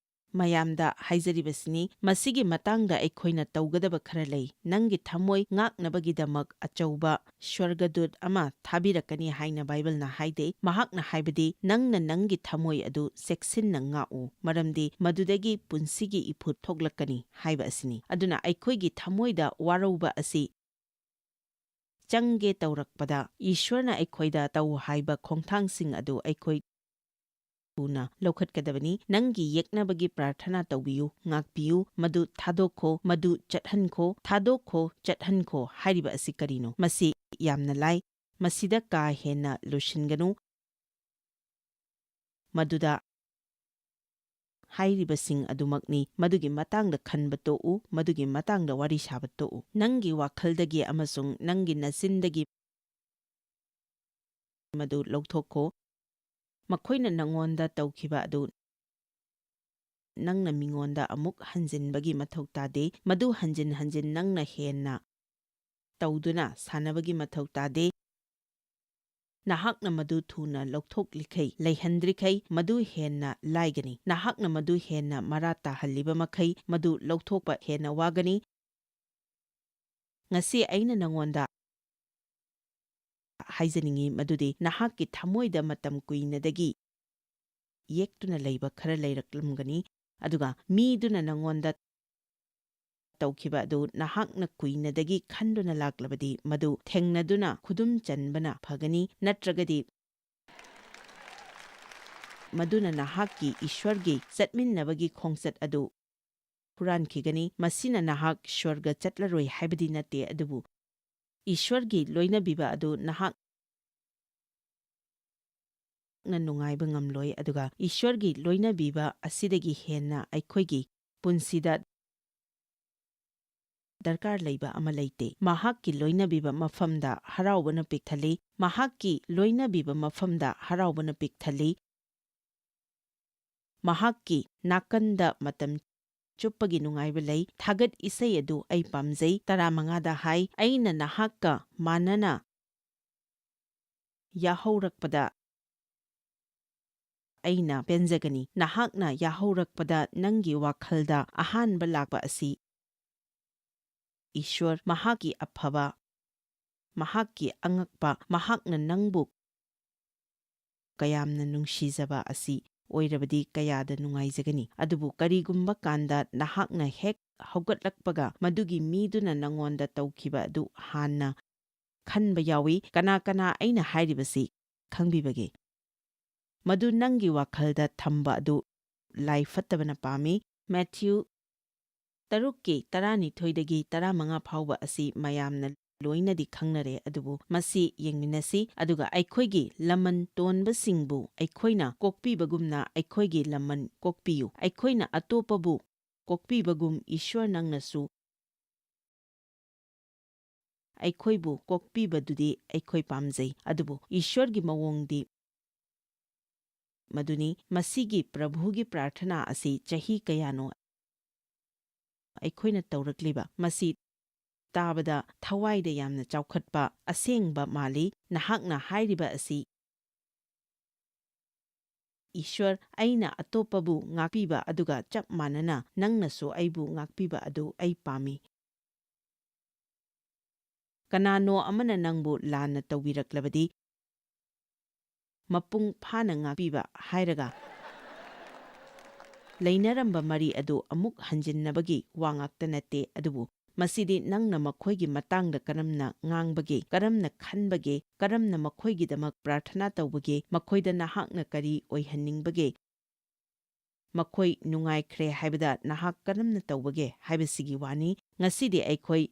ꯃꯌꯥꯝꯗ ꯍꯥꯏꯖꯔꯤꯕꯁꯤꯅꯤ, ꯃꯁꯤꯒꯤ ꯃꯇꯥꯡꯗ ꯑꯩꯈꯣꯏꯅ ꯇꯧꯒꯗꯕ ꯈꯔ ꯂꯩ꯫ ꯅꯪꯒꯤ ꯊꯃꯣꯏ ꯉꯥꯛꯅꯕꯒꯤꯗꯃꯛ ꯑꯆꯧꯕ ꯁ꯭ꯋꯔꯒꯗꯨꯠ ꯑꯃ ꯊꯥꯕꯤꯔꯛꯀꯅꯤ ꯍꯥꯏꯅ ꯕꯥꯏꯕꯜꯅ ꯍꯥꯏꯗꯦ꯫ ꯃꯍꯥꯛꯅ ꯍꯥꯏꯕꯗꯤ ꯅꯪꯅ ꯅꯪꯒꯤ ꯊꯃꯣꯏ ꯑꯗꯨ ꯆꯦꯛꯁꯤꯟꯅ ꯉꯥꯛꯎ, ꯃꯔꯝꯗꯤ ꯃꯗꯨꯗꯒꯤ ꯄꯨꯟꯁꯤꯒꯤ ꯏꯐꯨꯠ ꯊꯣꯛꯂꯛꯀꯅꯤ ꯍꯥꯏꯕ ꯑꯁꯤꯅꯤ꯫ ꯑꯗꯨꯅ ꯑꯩꯈꯣꯏꯒꯤ ꯊꯃꯣꯏꯗ ꯋꯥꯔꯧꯕ ꯑꯁꯤ ꯆꯪꯒꯦ ꯇꯧꯔꯛꯄꯗ ꯏꯁ꯭ꯋꯔꯅ ꯑꯩꯈꯣꯏꯗ ꯇꯧ ꯍꯥꯏꯕ ꯈꯣꯡꯊꯥꯡꯁꯤꯡ ꯑꯗꯨ ꯑꯩꯈꯣꯏ ꯊꯨꯅ ꯂꯧꯈꯠꯀꯗꯕꯅꯤ꯫ ꯅꯪꯒꯤ ꯌꯦꯛꯅꯕꯒꯤ ꯄ꯭ꯔꯥꯔꯊꯅꯥ ꯇꯧꯕꯤꯌꯨ, ꯉꯥꯛꯄꯤꯌꯨ, ꯃꯗꯨ ꯊꯥꯗꯣꯛꯈꯣ, ꯃꯗꯨ ꯆꯠꯍꯟꯈꯣ, ꯊꯥꯗꯣꯛꯈꯣ, ꯆꯠꯍꯟꯈꯣ ꯍꯥꯏꯔꯤꯕ ꯑꯁꯤ ꯀꯔꯤꯅꯣ? ꯃꯁꯤ ꯌꯥꯝꯅ ꯂꯥꯏ, ꯃꯁꯤꯗ ꯀꯥ ꯍꯦꯟꯅ ꯂꯨꯁꯤꯟꯒꯅꯨ, ꯃꯗꯨꯗ ꯍꯥꯏꯔꯤꯕꯁꯤꯡ ꯑꯗꯨꯃꯛꯅꯤ꯫ ꯃꯗꯨꯒꯤ ꯃꯇꯥꯡꯗ ꯈꯟꯕ ꯇꯣꯛꯎ, ꯃꯗꯨꯒꯤ ꯃꯇꯥꯡꯗ ꯋꯥꯔꯤ ꯁꯥꯕ ꯇꯣꯛꯎ꯫ ꯅꯪꯒꯤ ꯋꯥꯈꯜꯗꯒꯤ ꯑꯃꯁꯨꯡ ꯅꯪꯒꯤ ꯅꯆꯤꯟꯗꯒꯤ ꯃꯗꯨ ꯂꯧꯊꯣꯛꯈꯣ꯫ ꯃꯈꯣꯏꯅ ꯅꯉꯣꯟꯗ ꯇꯧꯈꯤꯕ ꯑꯗꯨ ꯅꯪꯅ ꯃꯤꯉꯣꯟꯗ ꯑꯃꯨꯛ ꯍꯟꯖꯤꯟꯕꯒꯤ ꯃꯊꯧ ꯇꯥꯗꯦ꯫ ꯃꯗꯨ ꯍꯟꯖꯤꯟ ꯍꯟꯖꯤꯟ ꯅꯪꯅ ꯍꯦꯟꯅ ꯇꯧꯗꯨꯅ ꯁꯥꯟꯅꯕꯒꯤ ꯃꯊꯧ ꯇꯥꯗꯦ꯫ ꯅꯍꯥꯛꯅ ꯃꯗꯨ ꯊꯨꯅ ꯂꯧꯊꯣꯛꯂꯤꯈꯩ, ꯂꯩꯍꯟꯗ꯭ꯔꯤꯈꯩ ꯃꯗꯨ ꯍꯦꯟꯅ ꯂꯥꯏꯒꯅꯤ꯫ ꯅꯍꯥꯛꯅ ꯃꯗꯨ ꯍꯦꯟꯅ ꯃꯔꯥ ꯇꯥꯍꯜꯂꯤꯕ ꯃꯈꯩ ꯃꯗꯨ ꯂꯧꯊꯣꯛꯄ ꯍꯦꯟꯅ ꯋꯥꯒꯅꯤ꯫ ꯉꯁꯤ ꯑꯩꯅ ꯅꯉꯣꯟꯗ ꯍꯥꯏꯖꯅꯤꯡꯉꯤ ꯃꯗꯨꯗꯤ ꯅꯍꯥꯛꯀꯤ ꯊꯃꯣꯏꯗ ꯃꯇꯝ ꯀꯨꯏꯅꯗꯒꯤ ꯌꯦꯛꯇꯨꯅ ꯂꯩꯕ ꯈꯔ ꯂꯩꯔꯛꯂꯝꯒꯅꯤ, ꯑꯗꯨꯒ ꯃꯤꯗꯨꯅ ꯅꯉꯣꯟꯗ ꯇꯧꯈꯤꯕ ꯑꯗꯨ ꯅꯍꯥꯛꯅ ꯀꯨꯏꯅꯗꯒꯤ ꯈꯟꯗꯨꯅ ꯂꯥꯛꯂꯕꯗꯤ ꯃꯗꯨ ꯊꯦꯡꯅꯗꯨꯅ ꯈꯨꯗꯨꯝ ꯆꯟꯕꯅ ꯐꯒꯅꯤ, ꯅꯠꯇ꯭ꯔꯒꯗꯤ ꯃꯗꯨꯅ ꯅꯍꯥꯛꯀꯤ ꯏꯁ꯭ꯋꯔꯒꯤ ꯆꯠꯃꯤꯟꯅꯕꯒꯤ ꯈꯣꯡꯆꯠ ꯑꯗꯨ ꯍꯨꯔꯥꯟꯈꯤꯒꯅꯤ꯫ ꯃꯁꯤꯅ ꯅꯍꯥꯛ ꯁ꯭ꯋꯔꯒ ꯆꯠꯂꯔꯣꯏ ꯍꯥꯏꯕꯗꯤ ꯅꯠꯇꯦ, ꯑꯗꯨꯕꯨ ꯏꯁ꯭ꯋꯔꯒꯤ ꯂꯣꯏꯅꯕꯤꯕ ꯑꯗꯨ ꯅꯍꯥꯛꯅ ꯅꯨꯡꯉꯥꯏꯕ ꯉꯝꯂꯣꯏ, ꯑꯗꯨꯒ ꯏꯁ꯭ꯋꯔꯒꯤ ꯂꯣꯏꯅꯕꯤꯕ ꯑꯁꯤꯗꯒꯤ ꯍꯦꯟꯅ ꯑꯩꯈꯣꯏꯒꯤ ꯄꯨꯟꯁꯤꯗ ꯗꯔꯀꯥꯔ ꯂꯩꯕ ꯑꯃ ꯂꯩꯇꯦ꯫ ꯃꯍꯥꯛꯀꯤ ꯂꯣꯏꯅꯕꯤꯕ ꯃꯐꯝꯗ ꯍꯔꯥꯎꯕꯅ ꯄꯤꯛ ꯊꯜꯂꯤ, ꯃꯍꯥꯛꯀꯤ ꯂꯣꯏꯅꯕꯤꯕ ꯃꯐꯝꯗ ꯍꯔꯥꯎꯕꯅ ꯄꯤꯛ ꯊꯜꯂꯤ꯫ ꯃꯍꯥꯛꯀꯤ ꯅꯥꯀꯟꯗ ꯃꯇꯝ ꯆꯨꯞꯄꯒꯤ ꯅꯨꯡꯉꯥꯏꯕ ꯂꯩ꯫ ꯊꯥꯒꯠ ꯏꯁꯩ ꯑꯗꯨ ꯑꯩ ꯄꯥꯝꯖꯩ꯫ 15ꯗ ꯍꯥꯏ, ꯑꯩꯅ ꯅꯍꯥꯛꯀ ꯃꯥꯟꯅꯅ ꯌꯥꯍꯧꯔꯛꯄꯗ ꯑꯩꯅ ꯄꯦꯟꯖꯒꯅꯤ꯫ ꯅꯍꯥꯛꯅ ꯌꯥꯍꯧꯔꯛꯄꯗ ꯅꯪꯒꯤ ꯋꯥꯈꯜꯗ ꯑꯍꯥꯟꯕ ꯂꯥꯛꯄ ꯑꯁꯤ ꯏꯁ꯭ꯋꯔ, ꯃꯍꯥꯛꯀꯤ ꯑꯐꯕ, ꯃꯍꯥꯛꯀꯤ ꯑꯉꯛꯄ, ꯃꯍꯥꯛꯅ ꯅꯪꯕꯨ ꯀꯌꯥꯝꯅ ꯅꯨꯡꯁꯤꯖꯕ ꯑꯁꯤ ꯑꯣꯏꯔꯕꯗꯤ ꯀꯌꯥꯗ ꯅꯨꯡꯉꯥꯏꯖꯒꯅꯤ꯫ ꯑꯗꯨꯕꯨ ꯀꯔꯤꯒꯨꯝꯕ ꯀꯥꯟꯗ ꯅꯍꯥꯛꯅ ꯍꯦꯛ ꯍꯧꯒꯠꯂꯛꯄꯒ ꯃꯗꯨꯒꯤ ꯃꯤꯗꯨꯅ ꯅꯉꯣꯟꯗ ꯇꯧꯈꯤꯕ ꯑꯗꯨ ꯍꯥꯟꯅ ꯈꯟꯕ ꯌꯥꯎꯏ꯫ ꯀꯅꯥ ꯀꯅꯥ ꯑꯩꯅ ꯍꯥꯏꯔꯤꯕꯁꯤ ꯈꯪꯕꯤꯕꯒꯦ? ꯃꯗꯨ ꯅꯪꯒꯤ ꯋꯥꯈꯜꯗ ꯊꯝꯕ ꯑꯗꯨ ꯂꯥꯏ ꯐꯠꯇꯕꯅ ꯄꯥꯝꯃꯤ꯫ ꯃꯦꯊ꯭ꯌꯨ 6:12-15 ꯐꯥꯎꯕ ꯑꯁꯤ ꯃꯌꯥꯝꯅ ꯂꯣꯏꯅꯗꯤ ꯈꯪꯅꯔꯦ, ꯑꯗꯨꯕꯨ ꯃꯁꯤ ꯌꯦꯡꯃꯤꯟꯅꯁꯤ, ꯑꯗꯨꯒ ꯑꯩꯈꯣꯏꯒꯤ ꯂꯃꯟ ꯇꯣꯟꯕꯁꯤꯡꯕꯨ ꯑꯩꯈꯣꯏꯅ ꯀꯣꯛꯄꯤꯕꯒꯨꯝꯅ ꯑꯩꯈꯣꯏꯒꯤ ꯂꯃꯟ ꯀꯣꯛꯄꯤꯌꯨ꯫ ꯑꯩꯈꯣꯏꯅ ꯑꯇꯣꯞꯄꯕꯨ ꯀꯣꯛꯄꯤꯕꯒꯨꯝ ꯏꯁ꯭ꯋꯔ ꯅꯪꯅꯁꯨ ꯑꯩꯈꯣꯏꯕꯨ ꯀꯣꯛꯄꯤꯕꯗꯨꯗꯤ ꯑꯩꯈꯣꯏ ꯄꯥꯝꯖꯩ, ꯑꯗꯨꯕꯨ ꯏꯁ꯭ꯋꯔꯒꯤ ꯃꯑꯣꯡꯗꯤ ꯃꯗꯨꯅꯤ꯫ ꯃꯁꯤꯒꯤ ꯄ꯭ꯔꯚꯨꯒꯤ ꯄ꯭ꯔꯥꯔꯊꯅꯥ ꯑꯁꯤ ꯆꯍꯤ ꯀꯌꯥꯅꯣ ꯑꯩꯈꯣꯏꯅ ꯇꯧꯔꯛꯂꯤꯕ, ꯃꯁꯤ ꯇꯥꯕꯗ ꯊꯋꯥꯏꯗ ꯌꯥꯝꯅ ꯆꯥꯎꯈꯠꯄ, ꯑꯁꯦꯡꯕ ꯃꯥꯜꯂꯤ꯫ ꯅꯍꯥꯛꯅ ꯍꯥꯏꯔꯤꯕ ꯑꯁꯤ, ꯏꯁ꯭ꯋꯔ, ꯑꯩꯅ ꯑꯇꯣꯞꯄꯕꯨ ꯉꯥꯛꯄꯤꯕ ꯑꯗꯨꯒ ꯆꯞ ꯃꯥꯟꯅꯅ ꯅꯪꯅꯁꯨ ꯑꯩꯕꯨ ꯉꯥꯛꯄꯤꯕ ꯑꯗꯨ ꯑꯩ ꯄꯥꯝꯃꯤ꯫ ꯀꯅꯥꯅꯣ ꯑꯃꯅ ꯅꯪꯕꯨ ꯂꯥꯟꯅ ꯇꯧꯕꯤꯔꯛꯂꯕꯗꯤ ꯃꯄꯨꯡ ꯐꯥꯅ ꯉꯥꯛꯄꯤꯕ ꯍꯥꯏꯔꯒ ꯂꯩꯅꯔꯝꯕ ꯃꯔꯤ ꯑꯗꯨ ꯑꯃꯨꯛ ꯍꯟꯖꯤꯟꯅꯕꯒꯤ ꯋꯥ ꯉꯥꯛꯇ ꯅꯠꯇꯦ, ꯑꯗꯨꯕꯨ ꯃꯁꯤꯗꯤ ꯅꯪꯅ ꯃꯈꯣꯏꯒꯤ ꯃꯇꯥꯡꯗ ꯀꯔꯝꯅ ꯉꯥꯡꯕꯒꯦ, ꯀꯔꯝꯅ ꯈꯟꯕꯒꯦ, ꯀꯔꯝꯅ ꯃꯈꯣꯏꯒꯤꯗꯃꯛ ꯄ꯭ꯔꯥꯔꯊꯅꯥ ꯇꯧꯕꯒꯦ, ꯃꯈꯣꯏꯗ ꯅꯍꯥꯛꯅ ꯀꯔꯤ ꯑꯣꯏꯍꯟꯅꯤꯡꯕꯒꯦ, ꯃꯈꯣꯏ ꯅꯨꯡꯉꯥꯏꯈ꯭ꯔꯦ ꯍꯥꯏꯕꯗ ꯅꯍꯥꯛ ꯀꯔꯝꯅ ꯇꯧꯕꯒꯦ ꯍꯥꯏꯕꯁꯤꯒꯤ ꯋꯥꯅꯤ꯫ ꯉꯁꯤꯗꯤ ꯑꯩꯈꯣꯏ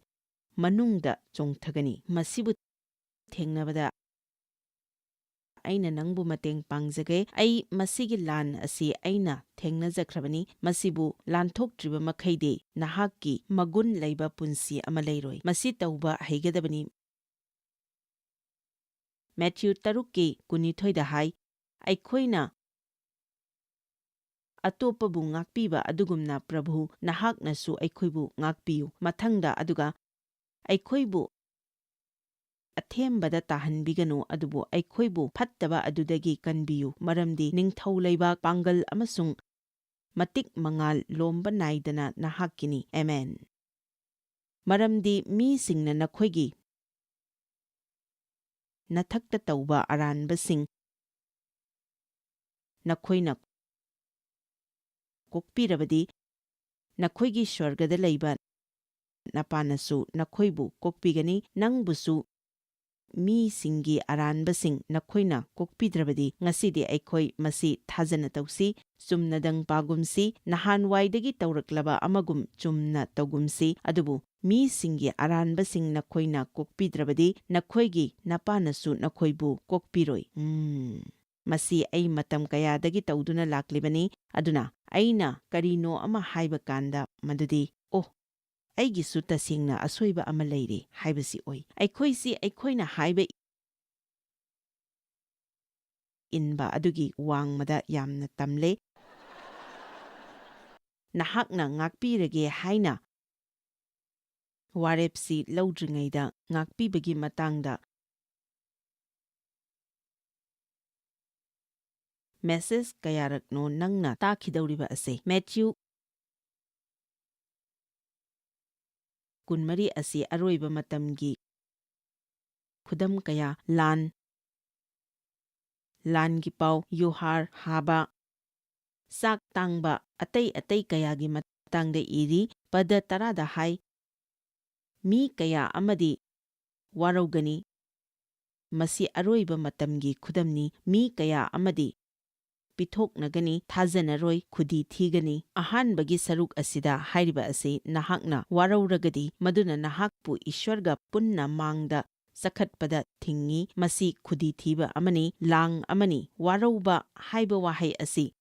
ꯃꯅꯨꯡꯗ ꯆꯣꯡꯊꯒꯅꯤ꯫ ꯃꯁꯤꯕꯨ ꯊꯦꯡꯅꯕꯗ ꯑꯩꯅ ꯅꯪꯕꯨ ꯃꯇꯦꯡ ꯄꯥꯡꯖꯒꯦ꯫ ꯑꯩ ꯃꯁꯤꯒꯤ ꯂꯥꯟ ꯑꯁꯤ ꯑꯩꯅ ꯊꯦꯡꯅꯖꯈ꯭ꯔꯕꯅꯤ꯫ ꯃꯁꯤꯕꯨ ꯂꯥꯟꯊꯣꯛꯇ꯭ꯔꯤꯕ ꯃꯈꯩꯗꯤ ꯅꯍꯥꯛꯀꯤ ꯃꯒꯨꯟ ꯂꯩꯕ ꯄꯨꯟꯁꯤ ꯑꯃ ꯂꯩꯔꯣꯏ꯫ ꯃꯁꯤ ꯇꯧꯕ ꯍꯩꯒꯗꯕꯅꯤ꯫ ꯃꯦꯊ꯭ꯌꯨ 6:22ꯗ ꯍꯥꯏ, ꯑꯩꯈꯣꯏꯅ ꯑꯇꯣꯞꯄꯕꯨ ꯉꯥꯛꯄꯤꯕ ꯑꯗꯨꯒꯨꯝꯅ ꯄ꯭ꯔꯚꯨ ꯅꯍꯥꯛꯅꯁꯨ ꯑꯩꯈꯣꯏꯕꯨ ꯉꯥꯛꯄꯤꯌꯨ꯫ ꯃꯊꯪꯗ, ꯑꯗꯨꯒ ꯑꯩꯈꯣꯏꯕꯨ ꯑꯊꯦꯝꯕꯗ ꯇꯥꯍꯟꯕꯤꯒꯅꯨ, ꯑꯗꯨꯕꯨ ꯑꯩꯈꯣꯏꯕꯨ ꯐꯠꯇꯕ ꯑꯗꯨꯗꯒꯤ ꯀꯟꯕꯤꯌꯨ, ꯃꯔꯝꯗꯤ ꯅꯤꯡꯊꯧ ꯂꯩꯕꯥꯛ, ꯄꯥꯡꯒꯜ ꯑꯃꯁꯨꯡ ꯃꯇꯤꯛ ꯃꯉꯥꯜ ꯂꯣꯝꯕ ꯅꯥꯏꯗꯅ ꯅꯍꯥꯛꯀꯤꯅꯤ꯫ ꯑꯦꯃꯦꯟ꯫ ꯃꯔꯝꯗꯤ ꯃꯤꯁꯤꯡꯅ ꯅꯈꯣꯏꯒꯤ ꯅꯊꯛꯇ ꯇꯧꯕ ꯑꯔꯥꯟꯕꯁꯤꯡ ꯅꯈꯣꯏꯅ ꯀꯣꯛꯄꯤꯔꯕꯗꯤ ꯅꯈꯣꯏꯒꯤ ꯁ꯭ꯋꯔꯒꯗ ꯂꯩꯕ ꯅꯄꯥꯅꯁꯨ ꯅꯈꯣꯏꯕꯨ ꯀꯣꯛꯄꯤꯒꯅꯤ, ꯅꯪꯕꯨꯁꯨ ꯃꯤꯁꯤꯡꯒꯤ ꯑꯔꯥꯟꯕꯁꯤꯡ ꯅꯈꯣꯏꯅ ꯀꯣꯛꯄꯤꯗ꯭ꯔꯕꯗꯤ ꯉꯁꯤꯗꯤ ꯑꯩꯈꯣꯏ ꯃꯁꯤ ꯊꯥꯖꯅ ꯇꯧꯁꯤ, ꯆꯨꯝꯅꯗꯪ ꯄꯥꯒꯨꯝꯁꯤ, ꯅꯍꯥꯟꯋꯥꯏꯗꯒꯤ ꯇꯧꯔꯛꯂꯕ ꯑꯃꯒꯨꯝ ꯆꯨꯝꯅ ꯇꯧꯒꯨꯝꯁꯤ, ꯑꯗꯨꯕꯨ ꯃꯤꯁꯤꯡꯒꯤ ꯑꯔꯥꯟꯕꯁꯤꯡ ꯅꯈꯣꯏꯅ ꯀꯣꯛꯄꯤꯗ꯭ꯔꯕꯗꯤ ꯅꯈꯣꯏꯒꯤ ꯅꯄꯥꯅꯁꯨ ꯅꯈꯣꯏꯕꯨ ꯀꯣꯛꯄꯤꯔꯣꯏ꯫ ꯃꯁꯤ ꯑꯩ ꯃꯇꯝ ꯀꯌꯥꯗꯒꯤ ꯇꯧꯗꯨꯅ ꯂꯥꯛꯂꯤꯕꯅꯤ, ꯑꯗꯨꯅ ꯑꯩꯅ ꯀꯔꯤꯅꯣ ꯑꯃ ꯍꯥꯏꯕ ꯀꯥꯟꯗ ꯃꯗꯨꯗꯤ ꯑꯩꯒꯤꯁꯨ ꯇꯁꯦꯡꯅ ꯑꯁꯣꯏꯕ ꯑꯃ ꯂꯩꯔꯦ ꯍꯥꯏꯕꯁꯤ ꯑꯣꯏ꯫ ꯑꯩꯈꯣꯏꯁꯤ ꯑꯩꯈꯣꯏꯅ ꯍꯥꯏꯕ ꯏꯟꯕ ꯑꯗꯨꯒꯤ ꯋꯥꯡꯃꯗ ꯌꯥꯝꯅ ꯇꯝꯂꯦ꯫ ꯅꯍꯥꯛꯅ ꯉꯥꯛꯄꯤꯔꯒꯦ ꯍꯥꯏꯅ ꯋꯥꯔꯦꯞꯁꯤ ꯂꯧꯗ꯭ꯔꯤꯉꯩꯗ ꯉꯥꯛꯄꯤꯕꯒꯤ ꯃꯇꯥꯡꯗ ꯃꯦꯁꯦꯖ ꯀꯌꯥꯔꯛꯅꯣ ꯅꯪꯅ ꯇꯥꯈꯤꯗꯧꯔꯤꯕ ꯑꯁꯦ? ꯃꯦꯊ꯭ꯌꯨ 24 ꯑꯁꯤ ꯑꯔꯣꯏꯕ ꯃꯇꯝꯒꯤ ꯈꯨꯗꯝ ꯀꯌꯥ, ꯂꯥꯟꯒꯤ ꯄꯥꯎ, ꯌꯨꯍꯥꯔ ꯍꯥꯕ, ꯆꯥꯛ ꯇꯥꯡꯕ, ꯑꯇꯩ ꯑꯇꯩ ꯀꯌꯥꯒꯤ ꯃꯇꯥꯡꯗ ꯏꯔꯤ꯫ ꯄꯗ 10ꯗ ꯍꯥꯏ, ꯃꯤ ꯀꯌꯥ ꯑꯃꯗꯤ ꯋꯥꯔꯧꯒꯅꯤ, ꯃꯁꯤ ꯑꯔꯣꯏꯕ ꯃꯇꯝꯒꯤ ꯈꯨꯗꯝꯅꯤ꯫ ꯃꯤ ꯀꯌꯥ ꯑꯃꯗꯤ ꯄꯤꯊꯣꯛꯅꯒꯅꯤ, ꯊꯥꯖꯅꯔꯣꯏ, ꯈꯨꯗꯤ ꯊꯤꯒꯅꯤ꯫ ꯑꯍꯥꯟꯕꯒꯤ ꯁꯔꯨꯛ ꯑꯁꯤꯗ ꯍꯥꯏꯔꯤꯕ ꯑꯁꯤ ꯅꯍꯥꯛꯅ ꯋꯥꯔꯧꯔꯒꯗꯤ ꯃꯗꯨꯅ ꯅꯍꯥꯛꯄꯨ ꯏꯁ꯭ꯋꯔꯒ ꯄꯨꯟꯅ ꯃꯥꯡꯗ ꯆꯈꯠꯄꯗ ꯊꯤꯡꯏ, ꯃꯁꯤ ꯈꯨꯗꯤ ꯊꯤꯕ ꯑꯃꯅꯤ, ꯂꯥꯡ ꯑꯃꯅꯤ꯫ ꯋꯥꯔꯧꯕ ꯍꯥꯏꯕ ꯋꯥꯍꯩ ꯑꯁꯤ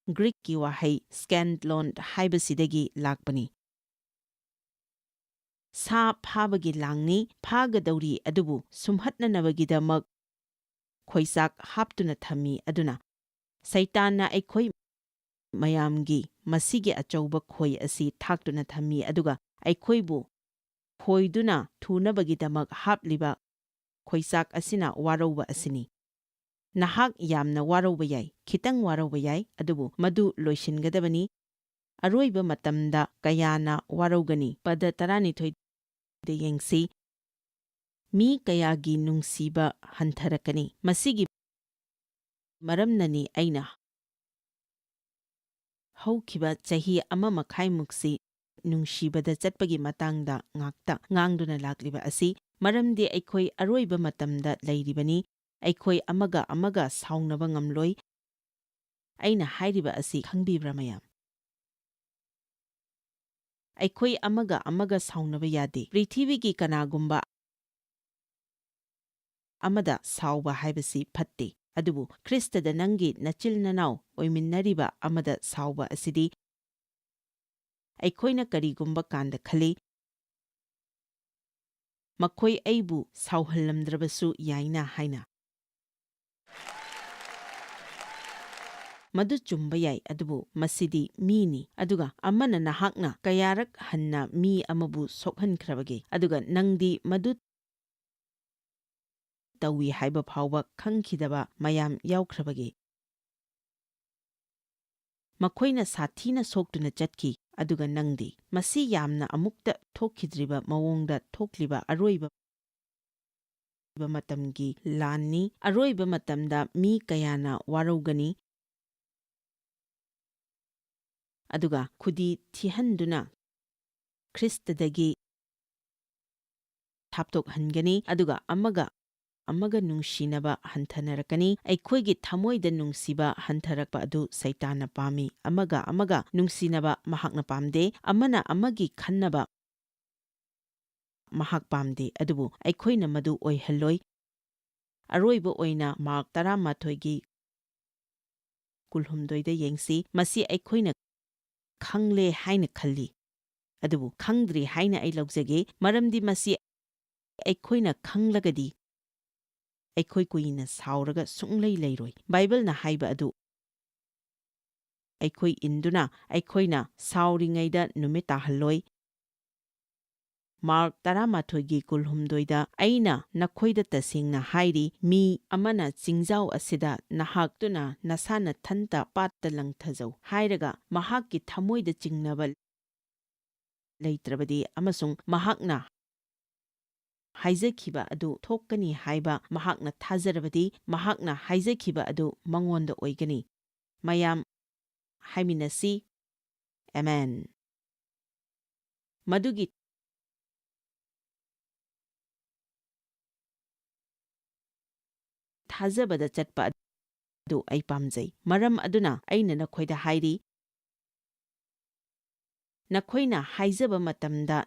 ꯒ꯭ꯔꯤꯛꯀꯤ ꯋꯥꯍꯩ ꯁ꯭ꯀꯦꯟꯗꯂꯣꯟ ꯍꯥꯏꯕꯁꯤꯗꯒꯤ ꯂꯥꯛꯄꯅꯤ꯫ ꯁꯥ ꯐꯥꯕꯒꯤ ꯂꯥꯡꯅꯤ, ꯐꯥꯒꯗꯧꯔꯤ ꯑꯗꯨꯕꯨ ꯁꯨꯝꯍꯠꯅꯅꯕꯒꯤꯗꯃꯛ ꯈꯣꯏꯆꯥꯛ ꯍꯥꯞꯇꯨꯅ ꯊꯝꯃꯤ꯫ ꯑꯗꯨꯅ ꯁꯩꯇꯥꯟꯅ ꯑꯩꯈꯣꯏ ꯃꯌꯥꯝꯒꯤ ꯃꯁꯤꯒꯤ ꯑꯆꯧꯕ ꯈꯣꯏ ꯑꯁꯤ ꯊꯥꯛꯇꯨꯅ ꯊꯝꯃꯤ, ꯑꯗꯨꯒ ꯑꯩꯈꯣꯏꯕꯨ ꯈꯣꯏꯗꯨꯅ ꯊꯨꯅꯕꯒꯤꯗꯃꯛ ꯍꯥꯞꯂꯤꯕ ꯈꯣꯏꯆꯥꯛ ꯑꯁꯤꯅ ꯋꯥꯔꯧꯕ ꯑꯁꯤꯅꯤ꯫ ꯅꯍꯥꯛ ꯌꯥꯝꯅ ꯋꯥꯔꯧꯕ ꯌꯥꯏ, ꯈꯤꯇꯪ ꯋꯥꯔꯧꯕ ꯌꯥꯏ, ꯑꯗꯨꯕꯨ ꯃꯗꯨ ꯂꯣꯏꯁꯤꯟꯒꯗꯕꯅꯤ꯫ ꯑꯔꯣꯏꯕ ꯃꯇꯝꯗ ꯀꯌꯥꯅ ꯋꯥꯔꯧꯒꯅꯤ? ꯄꯗ 12ꯗ ꯌꯦꯡꯁꯤ, ꯃꯤ ꯀꯌꯥꯒꯤ ꯅꯨꯡꯁꯤꯕ ꯍꯟꯊꯔꯛꯀꯅꯤ, ꯃꯁꯤꯒꯤ ꯃꯔꯝꯅꯅꯤ ꯑꯩꯅ ꯍꯧꯈꯤꯕ ꯆꯍꯤ 1.5 ꯅꯨꯡꯁꯤꯕꯗ ꯆꯠꯄꯒꯤ ꯃꯇꯥꯡꯗ ꯉꯥꯛꯇ ꯉꯥꯡꯗꯨꯅ ꯂꯥꯛꯂꯤꯕ ꯑꯁꯤ, ꯃꯔꯝꯗꯤ ꯑꯩꯈꯣꯏ ꯑꯔꯣꯏꯕ ꯃꯇꯝꯗ ꯂꯩꯔꯤꯕꯅꯤ꯫ ꯑꯩꯈꯣꯏ ꯑꯃꯒ ꯑꯃꯒ ꯁꯥꯎꯅꯕ ꯉꯝꯂꯣꯏ꯫ ꯑꯩꯅ ꯍꯥꯏꯔꯤꯕ ꯑꯁꯤ ꯈꯪꯕꯤꯕ꯭ꯔꯥ ꯃꯌꯥꯝ? ꯑꯩꯈꯣꯏ ꯑꯃꯒ ꯑꯃꯒ ꯁꯥꯎꯅꯕ ꯌꯥꯗꯦ꯫ ꯄ꯭ꯔꯤꯊꯤꯕꯤꯒꯤ ꯀꯅꯥꯒꯨꯝꯕ ꯑꯃꯗ ꯁꯥꯎꯕ ꯍꯥꯏꯕꯁꯤ ꯐꯠꯇꯦ, ꯑꯗꯨꯕꯨ ꯈ꯭ꯔꯤꯁꯇꯗ ꯅꯪꯒꯤ ꯅꯆꯤꯜ ꯅꯅꯥꯎ ꯑꯣꯏꯃꯤꯟꯅꯔꯤꯕ ꯑꯃꯗ ꯁꯥꯎꯕ ꯑꯁꯤꯗꯤ ꯑꯩꯈꯣꯏꯅ ꯀꯔꯤꯒꯨꯝꯕ ꯀꯥꯟꯗ ꯈꯜꯂꯤ, ꯃꯈꯣꯏ ꯑꯩꯕꯨ ꯁꯥꯎꯍꯜꯂꯝꯗ꯭ꯔꯕꯁꯨ ꯌꯥꯏꯅ ꯍꯥꯏꯅ꯫ ꯃꯗꯨ ꯆꯨꯝꯕ ꯌꯥꯏ, ꯑꯗꯨꯕꯨ ꯃꯁꯤꯗꯤ ꯃꯤꯅꯤ, ꯑꯗꯨꯒ ꯑꯃꯅ ꯅꯍꯥꯛꯅ ꯀꯌꯥꯔꯛ ꯍꯟꯅ ꯃꯤ ꯑꯃꯕꯨ ꯁꯣꯛꯍꯟꯈ꯭ꯔꯕꯒꯦ, ꯑꯗꯨꯒ ꯅꯪꯗꯤ ꯃꯗꯨ ꯇꯧꯏ ꯍꯥꯏꯕ ꯐꯥꯎꯕ ꯈꯪꯈꯤꯗꯕ ꯃꯌꯥꯝ ꯌꯥꯎꯈ꯭ꯔꯕꯒꯦ? ꯃꯈꯣꯏꯅ ꯁꯥꯊꯤꯅ ꯁꯣꯛꯇꯨꯅ ꯆꯠꯈꯤ, ꯑꯗꯨꯒ ꯅꯪꯗꯤ? ꯃꯁꯤ ꯌꯥꯝꯅ ꯑꯃꯨꯛꯇ ꯊꯣꯛꯈꯤꯗ꯭ꯔꯤꯕ ꯃꯑꯣꯡꯗ ꯊꯣꯛꯂꯤꯕ ꯑꯔꯣꯏꯕ ꯃꯇꯝꯒꯤ ꯂꯥꯟꯅꯤ꯫ ꯑꯔꯣꯏꯕ ꯃꯇꯝꯗ ꯃꯤ ꯀꯌꯥꯅ ꯋꯥꯔꯧꯒꯅꯤ, ꯑꯗꯨꯒ ꯈꯨꯗꯤ ꯊꯤꯍꯟꯗꯨꯅ ꯈ꯭ꯔꯤꯁꯇꯗꯒꯤ ꯊꯥꯞꯇꯣꯛꯍꯟꯒꯅꯤ, ꯑꯗꯨꯒ ꯑꯃꯒ ꯑꯃꯒ ꯅꯨꯡꯁꯤꯅꯕ ꯍꯟꯊꯅꯔꯛꯀꯅꯤ꯫ ꯑꯩꯈꯣꯏꯒꯤ ꯊꯃꯣꯏꯗ ꯅꯨꯡꯁꯤꯕ ꯍꯟꯊꯔꯛꯄ ꯑꯗꯨ ꯁꯩꯇꯥꯟꯅ ꯄꯥꯝꯃꯤ, ꯑꯃꯒ ꯑꯃꯒ ꯅꯨꯡꯁꯤꯅꯕ ꯃꯍꯥꯛꯅ ꯄꯥꯝꯗꯦ꯫ ꯑꯃꯅ ꯑꯃꯒꯤ ꯈꯟꯅꯕ ꯃꯍꯥꯛ ꯄꯥꯝꯗꯦ, ꯑꯗꯨꯕꯨ ꯑꯩꯈꯣꯏꯅ ꯃꯗꯨ ꯑꯣꯏꯍꯜꯂꯣꯏ꯫ ꯑꯔꯣꯏꯕ ꯑꯣꯏꯅ ꯃꯥꯔꯛ 11:18 ꯌꯦꯡꯁꯤ, ꯃꯁꯤ ꯑꯩꯈꯣꯏꯅ ꯈꯪꯂꯦ ꯍꯥꯏꯅ ꯈꯜꯂꯤ, ꯑꯗꯨꯕꯨ ꯈꯪꯗ꯭ꯔꯤ ꯍꯥꯏꯅ ꯑꯩ ꯂꯧꯖꯒꯦ, ꯃꯔꯝꯗꯤ ꯃꯁꯤ ꯑꯩꯈꯣꯏꯅ ꯈꯪꯂꯒꯗꯤ ꯑꯩꯈꯣꯏ ꯀꯨꯏꯅ ꯁꯥꯎꯔꯒ ꯁꯨꯡꯂꯩ ꯂꯩꯔꯣꯏ꯫ ꯕꯥꯏꯕꯜꯅ ꯍꯥꯏꯕ ꯑꯗꯨ ꯑꯩꯈꯣꯏ ꯏꯟꯗꯨꯅ ꯑꯩꯈꯣꯏꯅ ꯁꯥꯎꯔꯤꯉꯩꯗ ꯅꯨꯃꯤꯠ ꯇꯥꯍꯜꯂꯣꯏ꯫ ꯃꯥꯔꯛ 11:18ꯗ ꯑꯩꯅ ꯅꯈꯣꯏꯗ ꯇꯁꯦꯡꯅ ꯍꯥꯏꯔꯤ, ꯃꯤ ꯑꯃꯅ ꯆꯤꯡꯖꯥꯎ ꯑꯁꯤꯗ ꯅꯍꯥꯛꯇꯨꯅ ꯅꯁꯥ ꯅꯊꯟꯇ ꯄꯥꯠꯇ ꯂꯪꯊꯖꯧ ꯍꯥꯏꯔꯒ ꯃꯍꯥꯛꯀꯤ ꯊꯃꯣꯏꯗ ꯆꯤꯡꯅꯕ ꯂꯩꯇ꯭ꯔꯕꯗꯤ, ꯑꯃꯁꯨꯡ ꯃꯍꯥꯛꯅ ꯍꯥꯏꯖꯈꯤꯕ ꯑꯗꯨ ꯊꯣꯛꯀꯅꯤ ꯍꯥꯏꯕ ꯃꯍꯥꯛꯅ ꯊꯥꯖꯔꯕꯗꯤ, ꯃꯍꯥꯛꯅ ꯍꯥꯏꯖꯈꯤꯕ ꯑꯗꯨ ꯃꯉꯣꯟꯗ ꯑꯣꯏꯒꯅꯤ꯫ ꯃꯌꯥꯝ ꯍꯥꯏꯃꯤꯟꯅꯁꯤ, ꯑꯦꯃꯦꯟ꯫ ꯃꯗꯨꯒꯤ ꯊꯥꯖꯕꯗ ꯆꯠꯄ ꯑꯗꯨ ꯑꯩ ꯄꯥꯝꯖꯩ꯫ ꯃꯔꯝ ꯑꯗꯨꯅ ꯑꯩꯅ ꯅꯈꯣꯏꯗ ꯍꯥꯏꯔꯤ, ꯅꯈꯣꯏꯅ ꯍꯥꯏꯖꯕ ꯃꯇꯝꯗ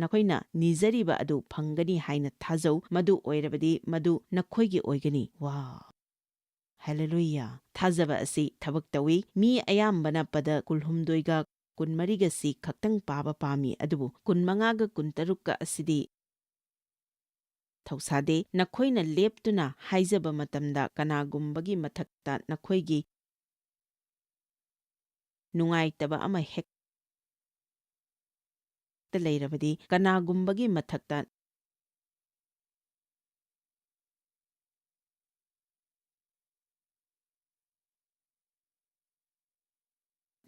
ꯅꯈꯣꯏꯅ ꯅꯤꯖꯔꯤꯕ ꯑꯗꯨ ꯐꯪꯒꯅꯤ ꯍꯥꯏꯅ ꯊꯥꯖꯧ, ꯃꯗꯨ ꯑꯣꯏꯔꯕꯗꯤ ꯃꯗꯨ ꯅꯈꯣꯏꯒꯤ ꯑꯣꯏꯒꯅꯤ꯫ ꯋꯥꯎ! ꯍꯜꯂꯦꯂꯨꯌꯥ! ꯊꯥꯖꯕ ꯑꯁꯤ ꯊꯕꯛ ꯇꯧꯏ꯫ ꯃꯤ ꯑꯌꯥꯝꯕꯅ ꯄꯗ 12ꯒ 24ꯒꯁꯤ ꯈꯛꯇꯪ ꯄꯥꯕ ꯄꯥꯝꯃꯤ, ꯑꯗꯨꯕꯨ 25ꯒ 26ꯒ ꯑꯁꯤꯗꯤ ꯊꯧꯁꯥꯗꯦ꯫ ꯅꯈꯣꯏꯅ ꯂꯦꯞꯇꯨꯅ ꯍꯥꯏꯖꯕ ꯃꯇꯝꯗ ꯀꯅꯥꯒꯨꯝꯕꯒꯤ ꯃꯊꯛꯇ ꯅꯈꯣꯏꯒꯤ ꯅꯨꯡꯉꯥꯏꯇꯕ ꯑꯃ ꯍꯦꯛꯇ ꯂꯩꯔꯕꯗꯤ, ꯀꯅꯥꯒꯨꯝꯕꯒꯤ ꯃꯊꯛꯇ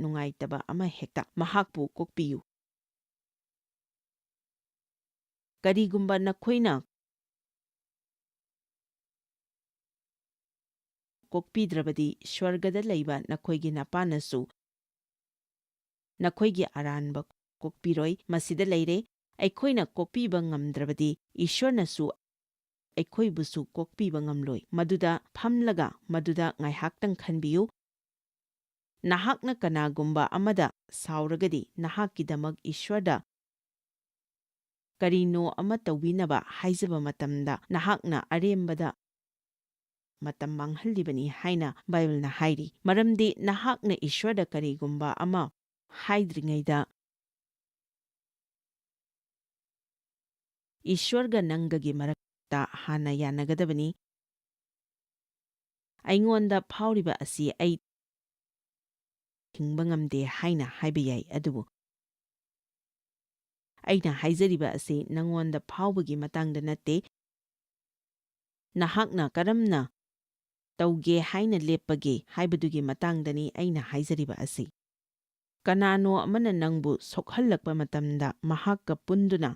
ꯅꯨꯡꯉꯥꯏꯇꯕ ꯑꯃ ꯍꯦꯛꯇ ꯃꯍꯥꯛꯄꯨ ꯀꯣꯛꯄꯤꯌꯨ꯫ ꯀꯔꯤꯒꯨꯝꯕ ꯅꯈꯣꯏꯅ ꯀꯣꯛꯄꯤꯗ꯭ꯔꯕꯗꯤ, ꯁ꯭ꯋꯔꯒꯗ ꯂꯩꯕ ꯅꯈꯣꯏꯒꯤ ꯅꯄꯥꯅꯁꯨ ꯅꯈꯣꯏꯒꯤ ꯑꯔꯥꯟꯕ ꯀꯣꯛꯄꯤꯔꯣꯏ꯫ ꯃꯁꯤꯗ ꯂꯩꯔꯦ, ꯑꯩꯈꯣꯏꯅ ꯀꯣꯛꯄꯤꯕ ꯉꯝꯗ꯭ꯔꯕꯗꯤ ꯏꯁ꯭ꯋꯔꯅꯁꯨ ꯑꯩꯈꯣꯏꯕꯨꯁꯨ ꯀꯣꯛꯄꯤꯕ ꯉꯝꯂꯣꯏ꯫ ꯃꯗꯨꯗ ꯐꯝꯂꯒ ꯃꯗꯨꯗ ꯉꯥꯏꯍꯥꯛꯇꯪ ꯈꯟꯕꯤꯌꯨ꯫ ꯅꯍꯥꯛꯅ ꯀꯅꯥꯒꯨꯝꯕ ꯑꯃꯗ ꯁꯥꯎꯔꯒꯗꯤ, ꯅꯍꯥꯛꯀꯤꯗꯃꯛ ꯏꯁ꯭ꯋꯔꯗ ꯀꯔꯤꯅꯣ ꯑꯃ ꯇꯧꯕꯤꯅꯕ ꯍꯥꯏꯖꯕ ꯃꯇꯝꯗ ꯅꯍꯥꯛꯅ ꯑꯔꯦꯝꯕꯗ ꯃꯇꯝ ꯃꯥꯡꯍꯜꯂꯤꯕꯅꯤ ꯍꯥꯏꯅ ꯕꯥꯏꯕꯜꯅ ꯍꯥꯏꯔꯤ꯫ ꯃꯔꯝꯗꯤ ꯅꯍꯥꯛꯅ ꯏꯁ꯭ꯋꯔꯗ ꯀꯔꯤꯒꯨꯝꯕ ꯑꯃ ꯍꯥꯏꯗ꯭ꯔꯤꯉꯩꯗ ꯏꯁ꯭ꯋꯔꯒ ꯅꯪꯒꯒꯤ ꯃꯔꯛꯇ ꯍꯥꯟꯅ ꯌꯥꯅꯒꯗꯕꯅꯤ꯫ ꯑꯩꯉꯣꯟꯗ ꯐꯥꯎꯔꯤꯕ ꯑꯁꯤ ꯑꯩ ꯊꯤꯡꯕ ꯉꯝꯗꯦ ꯍꯥꯏꯅ ꯍꯥꯏꯕ ꯌꯥꯏ, ꯑꯗꯨꯕꯨ ꯑꯩꯅ ꯍꯥꯏꯖꯔꯤꯕ ꯑꯁꯤ ꯅꯉꯣꯟꯗ ꯐꯥꯎꯕꯒꯤ ꯃꯇꯥꯡꯗ ꯅꯠꯇꯦ꯫ ꯅꯍꯥꯛꯅ ꯀꯔꯝꯅ ꯇꯧꯒꯦ ꯍꯥꯏꯅ ꯂꯦꯞꯄꯒꯦ ꯍꯥꯏꯕꯗꯨꯒꯤ ꯃꯇꯥꯡꯗꯅꯤ ꯑꯩꯅ ꯍꯥꯏꯖꯔꯤꯕ ꯑꯁꯤ꯫ ꯀꯅꯥꯅꯣ ꯑꯃꯅ ꯅꯪꯕꯨ ꯁꯣꯛꯍꯜꯂꯛꯄ ꯃꯇꯝꯗ ꯃꯍꯥꯛꯀ ꯄꯨꯟꯗꯨꯅ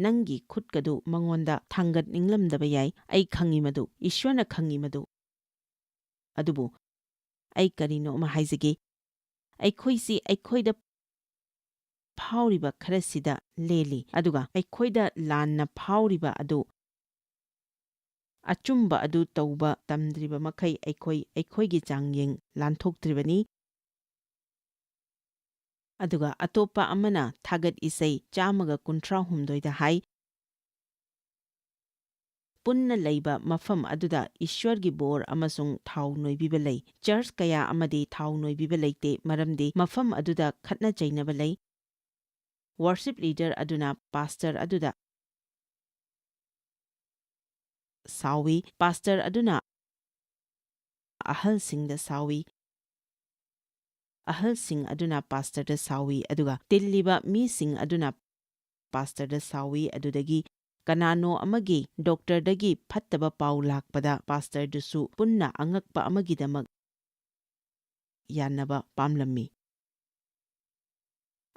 ꯅꯪꯒꯤ ꯈꯨꯠꯀꯗꯨ ꯃꯉꯣꯟꯗ ꯊꯥꯡꯒꯠꯅꯤꯡꯂꯝꯗꯕ ꯌꯥꯏ꯫ ꯑꯩ ꯈꯪꯏ ꯃꯗꯨ, ꯏꯁ꯭ꯋꯔꯅ ꯈꯪꯏ ꯃꯗꯨ꯫ ꯑꯗꯨꯕꯨ ꯑꯩ ꯀꯔꯤꯅꯣ ꯑꯃ ꯍꯥꯏꯖꯒꯦ, ꯑꯩꯈꯣꯏꯁꯤ ꯑꯩꯈꯣꯏꯗ ꯐꯥꯎꯔꯤꯕ ꯈꯔꯁꯤꯗ ꯂꯦꯜꯂꯤ, ꯑꯗꯨꯒ ꯑꯩꯈꯣꯏꯗ ꯂꯥꯟꯅ ꯐꯥꯎꯔꯤꯕ ꯑꯗꯨ ꯑꯆꯨꯝꯕ ꯑꯗꯨ ꯇꯧꯕ ꯇꯝꯗ꯭ꯔꯤꯕ ꯃꯈꯩ ꯑꯩꯈꯣꯏꯒꯤ ꯆꯥꯡꯌꯦꯡ ꯂꯥꯟꯊꯣꯛꯇ꯭ꯔꯤꯕꯅꯤ꯫ ꯑꯗꯨꯒ ꯑꯇꯣꯞꯄ ꯑꯃꯅ ꯊꯥꯒꯠ ꯏꯁꯩ 139ꯗ ꯍꯥꯏ, ꯄꯨꯟꯅ ꯂꯩꯕ ꯃꯐꯝ ꯑꯗꯨꯗ ꯏꯁ꯭ꯋꯔꯒꯤ ꯕꯣꯔ ꯑꯃꯁꯨꯡ ꯊꯥꯎ ꯅꯣꯏꯕꯤꯕ ꯂꯩ꯫ ꯆꯔꯆ ꯀꯌꯥ ꯑꯃꯗꯤ ꯊꯥꯎ ꯅꯣꯏꯕꯤꯕ ꯂꯩꯇꯦ, ꯃꯔꯝꯗꯤ ꯃꯐꯝ ꯑꯗꯨꯗ ꯈꯠꯅ ꯆꯩꯅꯕ ꯂꯩ꯫ ꯋꯥꯔꯁꯤꯞ ꯂꯤꯗꯔ ꯑꯗꯨꯅ ꯄꯥꯁꯇꯔ ꯑꯗꯨꯗ ꯁꯥꯎꯏ, ꯄꯥꯁꯇꯔ ꯑꯗꯨꯅ ꯑꯍꯜꯁꯤꯡꯗ ꯁꯥꯎꯏ, ꯑꯍꯜꯁꯤꯡ ꯑꯗꯨꯅ ꯄꯥꯁꯇꯔꯗ ꯁꯥꯎꯏ, ꯑꯗꯨꯒ ꯇꯤꯜꯂꯤꯕ ꯃꯤꯁꯤꯡ ꯑꯗꯨꯅ ꯄꯥꯁꯇꯔꯗ ꯁꯥꯎꯏ꯫ ꯑꯗꯨꯗꯒꯤ ꯀꯅꯥꯅꯣ ꯑꯃꯒꯤ ꯗꯣꯛꯇꯔꯗꯒꯤ ꯐꯠꯇꯕ ꯄꯥꯎ ꯂꯥꯛꯄꯗ ꯄꯥꯁꯇꯔꯗꯨꯁꯨ ꯄꯨꯟꯅ ꯑꯉꯛꯄ ꯑꯃꯒꯤꯗꯃꯛ ꯌꯥꯅꯕ ꯄꯥꯝꯂꯝꯃꯤ꯫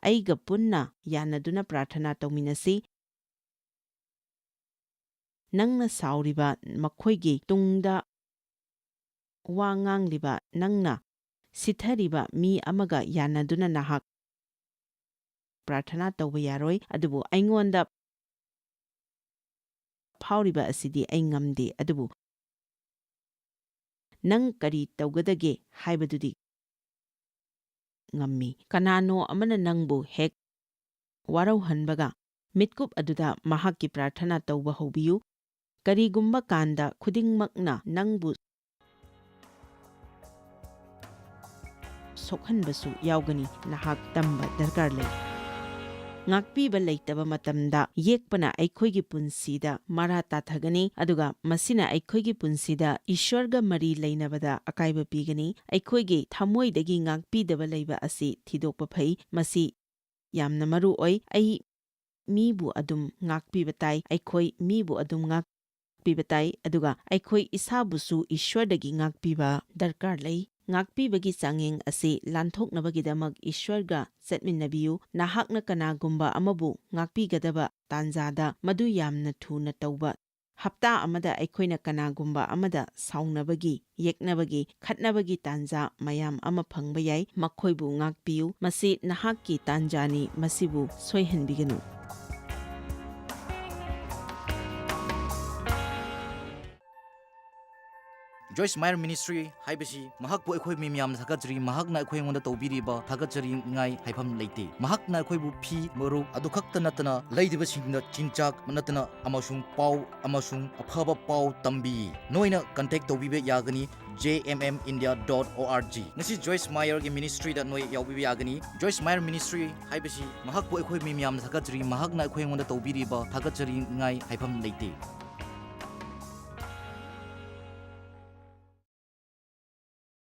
ꯑꯩꯒ ꯄꯨꯟꯅ ꯌꯥꯅꯗꯨꯅ ꯄ꯭ꯔꯥꯊꯅꯥ ꯇꯧꯃꯤꯟꯅꯁꯤ꯫ ꯅꯪꯅ ꯁꯥꯎꯔꯤꯕ, ꯃꯈꯣꯏꯒꯤ ꯇꯨꯡꯗ ꯋꯥ ꯉꯥꯡꯂꯤꯕ, ꯅꯪꯅ ꯁꯤꯊꯔꯤꯕ ꯃꯤ ꯑꯃꯒ ꯌꯥꯅꯗꯨꯅ ꯅꯍꯥꯛ ꯄ꯭ꯔꯥꯊꯅꯥ ꯇꯧꯕ ꯌꯥꯔꯣꯏ꯫ ꯑꯗꯨꯕꯨ ꯑꯩꯉꯣꯟꯗ ꯐꯥꯎꯔꯤꯕ ꯑꯁꯤꯗꯤ ꯑꯩ ꯉꯝꯗꯦ, ꯑꯗꯨꯕꯨ ꯅꯪ ꯀꯔꯤ ꯇꯧꯒꯗꯒꯦ ꯍꯥꯏꯕꯗꯨꯗꯤ ꯉꯝꯃꯤ꯫ ꯀꯅꯥꯅꯣ ꯑꯃꯅ ꯅꯪꯕꯨ ꯍꯦꯛ ꯋꯥꯔꯧꯍꯟꯕꯒ ꯃꯤꯠꯀꯨꯞ ꯑꯗꯨꯗ ꯃꯍꯥꯛꯀꯤ ꯄ꯭ꯔꯥꯊꯅꯥ ꯇꯧꯕ ꯍꯧꯕꯤꯌꯨ꯫ ꯀꯔꯤꯒꯨꯝꯕ ꯀꯥꯟꯗ ꯈꯨꯗꯤꯡꯃꯛꯅ ꯅꯪꯕꯨ ꯁꯣꯛꯍꯟꯕꯁꯨ ꯌꯥꯎꯒꯅꯤ, ꯅꯍꯥꯛ ꯇꯝꯕ ꯗꯔꯀꯥꯔ ꯂꯩ꯫ ꯉꯥꯛꯄꯤꯕ ꯂꯩꯇꯕ ꯃꯇꯝꯗ ꯌꯦꯛꯄꯅ ꯑꯩꯈꯣꯏꯒꯤ ꯄꯨꯟꯁꯤꯗ ꯃꯔꯥ ꯇꯥꯊꯒꯅꯤ, ꯑꯗꯨꯒ ꯃꯁꯤꯅ ꯑꯩꯈꯣꯏꯒꯤ ꯄꯨꯟꯁꯤꯗ ꯏꯁ꯭ꯋꯔꯒ ꯃꯔꯤ ꯂꯩꯅꯕꯗ ꯑꯀꯥꯏꯕ ꯄꯤꯒꯅꯤ꯫ ꯑꯩꯈꯣꯏꯒꯤ ꯊꯃꯣꯏꯗꯒꯤ ꯉꯥꯛꯄꯤꯗꯕ ꯂꯩꯕ ꯑꯁꯤ ꯊꯤꯗꯣꯛꯄ ꯐꯩ꯫ ꯃꯁꯤ ꯌꯥꯝꯅ ꯃꯔꯨ ꯑꯣꯏ꯫ ꯑꯩ ꯃꯤꯕꯨ ꯑꯗꯨꯝ ꯉꯥꯛꯄꯤꯕ ꯇꯥꯏ, ꯑꯩꯈꯣꯏ ꯃꯤꯕꯨ ꯑꯗꯨꯝ ꯉꯥꯛꯄꯤꯕ ꯇꯥꯏ, ꯑꯗꯨꯒ ꯑꯩꯈꯣꯏ ꯏꯁꯥꯕꯨꯁꯨ ꯏꯁ꯭ꯋꯔꯗꯒꯤ ꯉꯥꯛꯄꯤꯕ ꯗꯔꯀꯥꯔ ꯂꯩ꯫ ꯉꯥꯛꯄꯤꯕꯒꯤ ꯆꯥꯡꯌꯦꯡ ꯑꯁꯤ ꯂꯥꯟꯊꯣꯛꯅꯕꯒꯤꯗꯃꯛ ꯏꯁ꯭ꯋꯔꯒ ꯆꯠꯃꯤꯟꯅꯕꯤꯌꯨ꯫ ꯅꯍꯥꯛꯅ ꯀꯅꯥꯒꯨꯝꯕ ꯑꯃꯕꯨ ꯉꯥꯛꯄꯤꯒꯗꯕ ꯇꯥꯟꯖꯥꯗ ꯃꯗꯨ ꯌꯥꯝꯅ ꯊꯨꯅ ꯇꯧꯕ ꯍꯞꯇꯥ ꯑꯃꯗ ꯑꯩꯈꯣꯏꯅ ꯀꯅꯥꯒꯨꯝꯕ ꯑꯃꯗ ꯁꯥꯎꯅꯕꯒꯤ, ꯌꯦꯛꯅꯕꯒꯤ, ꯈꯠꯅꯕꯒꯤ ꯇꯥꯟꯖꯥ ꯃꯌꯥꯝ ꯑꯃ ꯐꯪꯕ ꯌꯥꯏ꯫ ꯃꯈꯣꯏꯕꯨ ꯉꯥꯛꯄꯤꯌꯨ꯫ ꯃꯁꯤ ꯅꯍꯥꯛꯀꯤ ꯇꯥꯟꯖꯥꯅꯤ, ꯃꯁꯤꯕꯨ ꯁꯣꯏꯍꯟꯕꯤꯒꯅꯨ꯫ Joyce Meyer Ministry haibasi mahakpu akhoi mi miyam thakajri mahakna akhoi ngonda tawbiriba thakajri ngai haifam leite mahakna akhoi bu phi maru adu khakta natana leidiba singna chinchak manatana amasung pau amasung afaba pau tambi noina contact tawbibe yagani jmmindia.org ngasi Joyce Meyer gi ministry da noi yawbibe yagani Joyce Meyer Ministry haibasi mahakpu akhoi mi miyam thakajri mahakna akhoi ngonda tawbiriba thakajri ngai haifam leite